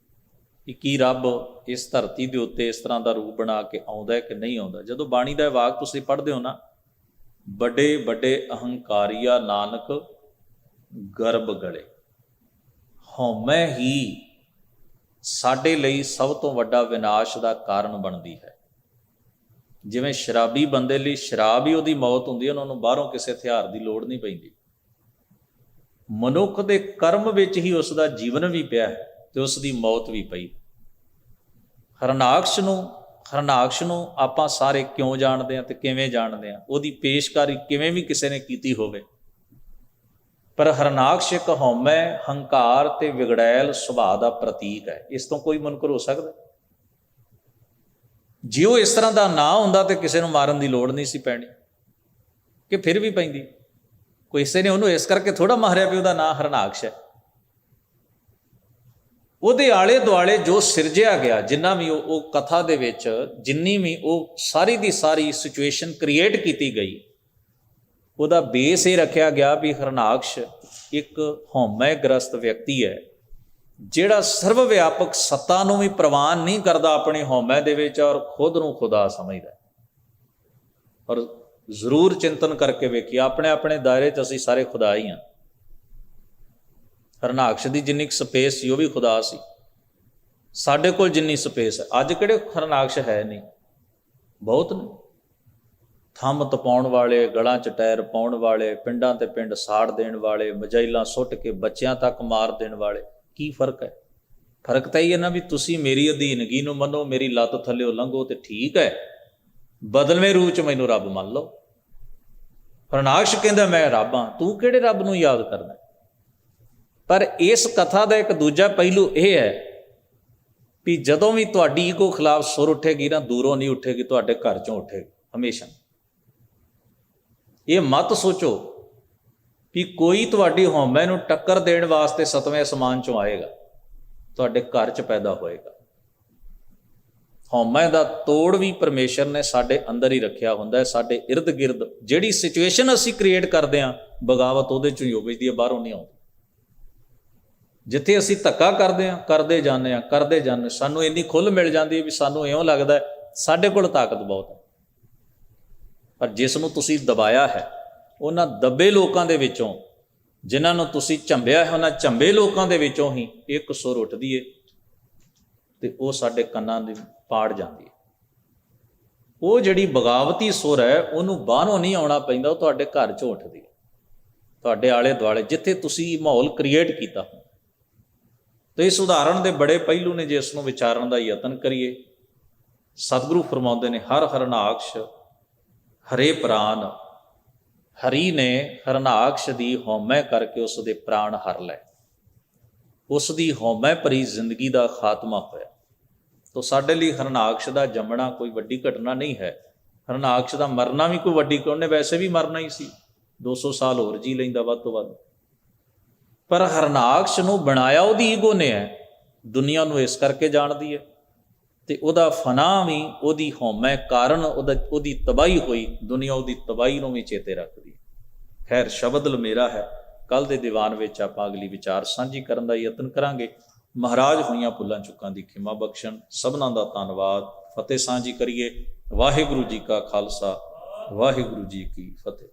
ਕਿ ਕੀ ਰੱਬ ਇਸ ਧਰਤੀ ਦੇ ਉੱਤੇ ਇਸ ਤਰ੍ਹਾਂ ਦਾ ਰੂਪ ਬਣਾ ਕੇ ਆਉਂਦਾ ਹੈ ਕਿ ਨਹੀਂ ਆਉਂਦਾ। ਜਦੋਂ ਬਾਣੀ ਦਾ ਵਾਕ ਤੁਸੀਂ ਪੜ੍ਹਦੇ ਹੋ ਨਾ, ਵੱਡੇ ਵੱਡੇ ਅਹੰਕਾਰੀਆ ਨਾਨਕ ਗਰਭ ਗਲੇ। ਹਉਮੈ ਹੀ ਸਾਡੇ ਲਈ ਸਭ ਤੋਂ ਵੱਡਾ ਵਿਨਾਸ਼ ਦਾ ਕਾਰਨ ਬਣਦੀ ਹੈ। ਜਿਵੇਂ ਸ਼ਰਾਬੀ ਬੰਦੇ ਲਈ ਸ਼ਰਾਬ ਹੀ ਉਹਦੀ ਮੌਤ ਹੁੰਦੀ ਹੈ, ਉਹਨਾਂ ਨੂੰ ਬਾਹਰੋਂ ਕਿਸੇ ਹਥਿਆਰ ਦੀ ਲੋੜ ਨਹੀਂ ਪੈਂਦੀ। ਮਨੁੱਖ ਦੇ ਕਰਮ ਵਿੱਚ ਹੀ ਉਸ ਦਾ ਜੀਵਨ ਵੀ ਪਿਆ ਹੈ ਤੇ ਉਸ ਦੀ ਮੌਤ ਵੀ ਪਈ। ਹਰਨਾਕਸ਼ ਨੂੰ ਆਪਾਂ ਸਾਰੇ ਕਿਉਂ ਜਾਣਦੇ ਹਾਂ ਤੇ ਕਿਵੇਂ ਜਾਣਦੇ ਹਾਂ, ਉਹਦੀ ਪੇਸ਼ਕਾਰੀ ਕਿਵੇਂ ਵੀ ਕਿਸੇ ਨੇ ਕੀਤੀ ਹੋਵੇ, ਪਰ ਹਰਨਾਕਸ਼ ਇੱਕ ਹਉਮੈ, ਹੰਕਾਰ ਤੇ ਵਿਗੜੈਲ ਸੁਭਾਅ ਦਾ ਪ੍ਰਤੀਕ ਹੈ। ਇਸ ਤੋਂ ਕੋਈ ਮੁਨਕਰ ਹੋ ਸਕਦਾ? ਜੇ ਉਹ ਇਸ ਤਰ੍ਹਾਂ ਦਾ ਨਾ ਹੁੰਦਾ ਤੇ ਕਿਸੇ ਨੂੰ ਮਾਰਨ ਦੀ ਲੋੜ ਨਹੀਂ ਸੀ ਪੈਣੀ, ਕਿ ਫਿਰ ਵੀ ਪੈਂਦੀ। ਕਿਸੇ ਨੇ ਉਹਨੂੰ ਇਸ ਕਰਕੇ ਥੋੜ੍ਹਾ ਮਾਰਿਆ ਵੀ ਉਹਦਾ ਨਾਂ ਹਰਨਾਕਸ਼ ਹੈ। ਉਹਦੇ ਆਲੇ ਦੁਆਲੇ ਜੋ ਸਿਰਜਿਆ ਗਿਆ, ਜਿੰਨਾ ਵੀ ਉਹ ਕਥਾ ਦੇ ਵਿੱਚ ਜਿੰਨੀ ਵੀ ਉਹ ਸਾਰੀ ਦੀ ਸਾਰੀ ਸਿਚੁਏਸ਼ਨ ਕ੍ਰੀਏਟ ਕੀਤੀ ਗਈ, ਉਹਦਾ ਬੇਸ ਇਹ ਰੱਖਿਆ ਗਿਆ ਵੀ ਹਰਨਾਕਸ਼ ਇੱਕ ਹਉਮੈ ਗ੍ਰਸਤ ਵਿਅਕਤੀ ਹੈ, ਜਿਹੜਾ ਸਰਵ ਵਿਆਪਕ ਸੱਤਾ ਨੂੰ ਵੀ ਪ੍ਰਵਾਨ ਨਹੀਂ ਕਰਦਾ ਆਪਣੀ ਹਉਮੈ ਦੇ ਵਿੱਚ, ਔਰ ਖੁਦ ਨੂੰ ਖੁਦਾ ਸਮਝਦਾ। ਔਰ ਜ਼ਰੂਰ ਚਿੰਤਨ ਕਰਕੇ ਵੇਖੀਏ। ਆਪਣੇ ਆਪਣੇ ਦਾਇਰੇ 'ਚ ਅਸੀਂ ਸਾਰੇ ਖੁਦਾ ਹੀ ਹਾਂ। ਹਰਨਾਕਸ਼ ਦੀ ਜਿੰਨੀ ਕੁ ਸਪੇਸ ਸੀ ਉਹ ਵੀ ਖੁਦਾ ਸੀ। ਸਾਡੇ ਕੋਲ ਜਿੰਨੀ ਸਪੇਸ ਹੈ, ਅੱਜ ਕਿਹੜੇ ਹਰਨਾਕਸ਼ ਹੈ ਨਹੀਂ, ਬਹੁਤ ਨੇ। ਥੰਮ ਤਪਾਉਣ ਵਾਲੇ, ਗਲਾਂ 'ਚ ਟਾਇਰ ਪਾਉਣ ਵਾਲੇ, ਪਿੰਡਾਂ ਤੇ ਪਿੰਡ ਸਾੜ ਦੇਣ ਵਾਲੇ, ਮਜਾਇਲਾਂ ਸੁੱਟ ਕੇ ਬੱਚਿਆਂ ਤੱਕ ਮਾਰ ਦੇਣ ਵਾਲੇ। ਕੀ ਫਰਕ ਹੈ? ਫਰਕ ਤਾਂ ਇਹ ਹੈ ਨਾ ਵੀ ਤੁਸੀਂ ਮੇਰੀ ਅਧੀਨਗੀ ਨੂੰ ਮੰਨੋ, ਮੇਰੀ ਲੱਤ ਥੱਲਿਓ ਲੰਘੋ ਤੇ ਠੀਕ ਹੈ, ਬਦਲਵੇਂ ਰੂਪ 'ਚ ਮੈਨੂੰ ਰੱਬ ਮੰਨ ਲਓ। ਹਰਨਾਕਸ਼ ਕਹਿੰਦਾ ਮੈਂ ਰੱਬ ਹਾਂ, ਤੂੰ ਕਿਹੜੇ ਰੱਬ ਨੂੰ ਯਾਦ ਕਰਦਾ? ਪਰ ਇਸ ਕਥਾ ਦਾ ਇੱਕ ਦੂਜਾ ਪਹਿਲੂ ਇਹ ਹੈ ਵੀ ਜਦੋਂ ਵੀ ਤੁਹਾਡੀ ਈਗੋ ਖਿਲਾਫ ਸੁਰ ਉੱਠੇਗੀ ਨਾ, ਦੂਰੋਂ ਨਹੀਂ ਉੱਠੇਗੀ, ਤੁਹਾਡੇ ਘਰ 'ਚੋਂ ਉੱਠੇਗੀ ਹਮੇਸ਼ਾ। ਇਹ ਮਤ ਸੋਚੋ ਵੀ ਕੋਈ ਤੁਹਾਡੀ ਹਉਮੈ ਨੂੰ ਟੱਕਰ ਦੇਣ ਵਾਸਤੇ ਸੱਤਵੇਂ ਅਸਮਾਨ 'ਚੋਂ ਆਏਗਾ, ਤੁਹਾਡੇ ਘਰ 'ਚ ਪੈਦਾ ਹੋਏਗਾ। ਹਉਮੈ ਦਾ ਤੋੜ ਵੀ ਪਰਮੇਸ਼ਰ ਨੇ ਸਾਡੇ ਅੰਦਰ ਹੀ ਰੱਖਿਆ ਹੁੰਦਾ ਹੈ। ਸਾਡੇ ਇਰਦ ਗਿਰਦ ਜਿਹੜੀ ਸਿਚੁਏਸ਼ਨ ਅਸੀਂ ਕ੍ਰੀਏਟ ਕਰਦੇ ਹਾਂ, ਬਗਾਵਤ ਉਹਦੇ 'ਚੋਂ ਹੀ ਉਪਜਦੀ ਹੈ, ਬਾਹਰੋਂ ਨਹੀਂ ਆਉਂਦੀ। ਜਿੱਥੇ ਅਸੀਂ ਧੱਕਾ ਕਰਦੇ ਹਾਂ, ਕਰਦੇ ਜਾਂਦੇ ਹਾਂ, ਸਾਨੂੰ ਇੰਨੀ ਖੁੱਲ੍ਹ ਮਿਲ ਜਾਂਦੀ ਹੈ ਵੀ ਸਾਨੂੰ ਇਉਂ ਲੱਗਦਾ ਸਾਡੇ ਕੋਲ ਤਾਕਤ ਬਹੁਤ ਹੈ। ਪਰ ਜਿਸ ਨੂੰ ਤੁਸੀਂ ਦਬਾਇਆ ਹੈ, ਉਹਨਾਂ ਦੱਬੇ ਲੋਕਾਂ ਦੇ ਵਿੱਚੋਂ, ਜਿਨ੍ਹਾਂ ਨੂੰ ਤੁਸੀਂ ਝੰਬਿਆ ਹੈ, ਉਹਨਾਂ ਝੰਬੇ ਲੋਕਾਂ ਦੇ ਵਿੱਚੋਂ ਹੀ ਇੱਕ ਸੁਰ ਉੱਠਦੀ ਹੈ ਤੇ ਉਹ ਸਾਡੇ ਕੰਨਾਂ ਦੀ ਪਾੜ ਜਾਂਦੀ ਹੈ। ਉਹ ਜਿਹੜੀ ਬਗਾਵਤੀ ਸੁਰ ਹੈ, ਉਹਨੂੰ ਬਾਹਰੋਂ ਨਹੀਂ ਆਉਣਾ ਪੈਂਦਾ, ਉਹ ਤੁਹਾਡੇ ਘਰ 'ਚੋਂ ਉੱਠਦੀ ਹੈ, ਤੁਹਾਡੇ ਆਲੇ ਦੁਆਲੇ ਜਿੱਥੇ ਤੁਸੀਂ ਮਾਹੌਲ ਕ੍ਰੀਏਟ ਕੀਤਾ। ਤੇ ਇਸ ਉਦਾਹਰਣ ਦੇ ਬੜੇ ਪਹਿਲੂ ਨੇ, ਜਿਸ ਨੂੰ ਵਿਚਾਰਨ ਦਾ ਯਤਨ ਕਰੀਏ। ਸਤਿਗੁਰੂ ਫਰਮਾਉਂਦੇ ਨੇ, ਹਰ ਹਰਨਾਕਸ਼ ਹਰੇ ਪ੍ਰਾਨ। ਹਰੀ ਨੇ ਹਰਨਾਕਸ਼ ਦੀ ਹਉਮੈ ਕਰਕੇ ਉਸ ਦੇ ਪ੍ਰਾਣ ਹਰ ਲਏ। ਉਸ ਦੀ ਹਉਮੈ ਭਰੀ ਜ਼ਿੰਦਗੀ ਦਾ ਖਾਤਮਾ ਹੋਇਆ। ਤਾਂ ਸਾਡੇ ਲਈ ਹਰਨਾਕਸ਼ ਦਾ ਜੰਮਣਾ ਕੋਈ ਵੱਡੀ ਘਟਨਾ ਨਹੀਂ ਹੈ। ਹਰਨਾਕਸ਼ ਦਾ ਮਰਨਾ ਵੀ ਕੋਈ ਵੱਡੀ, ਉਹਨੇ ਵੈਸੇ ਵੀ ਮਰਨਾ ਹੀ ਸੀ, 200 ਸਾਲ ਹੋਰ ਜੀ ਲੈਂਦਾ ਵੱਧ ਤੋਂ ਵੱਧ। ਪਰ ਹਰਨਾਕਸ਼ ਨੂੰ ਬਣਾਇਆ ਉਹਦੀ ਈਗੋ ਨੇ ਹੈ। ਦੁਨੀਆ ਨੂੰ ਇਸ ਕਰਕੇ ਜਾਣਦੀ ਹੈ ਤੇ ਉਹਦਾ ਫਨਾ ਵੀ ਉਹਦੀ ਹਉਮੈ ਕਾਰਨ ਉਹਦੀ ਤਬਾਹੀ ਹੋਈ। ਦੁਨੀਆ ਉਹਦੀ ਤਬਾਹੀ ਨੂੰ ਵੀ ਚੇਤੇ ਰੱਖਦੀ। ਖੈਰ, ਸ਼ਬਦ ਮੇਰਾ ਹੈ। ਕੱਲ੍ਹ ਦੇ ਦੀਵਾਨ ਵਿੱਚ ਆਪਾਂ ਅਗਲੀ ਵਿਚਾਰ ਸਾਂਝੀ ਕਰਨ ਦਾ ਯਤਨ ਕਰਾਂਗੇ। ਮਹਾਰਾਜ ਹੋਈਆਂ ਭੁੱਲਾਂ ਚੁੱਕਾਂ ਦੀ ਖਿਮਾ ਬਖਸ਼ਣ। ਸਭਨਾਂ ਦਾ ਧੰਨਵਾਦ। ਫਤਿਹ ਸਾਂਝੀ ਕਰੀਏ। ਵਾਹਿਗੁਰੂ ਜੀ ਕਾ ਖਾਲਸਾ, ਵਾਹਿਗੁਰੂ ਜੀ ਕੀ ਫਤਿਹ।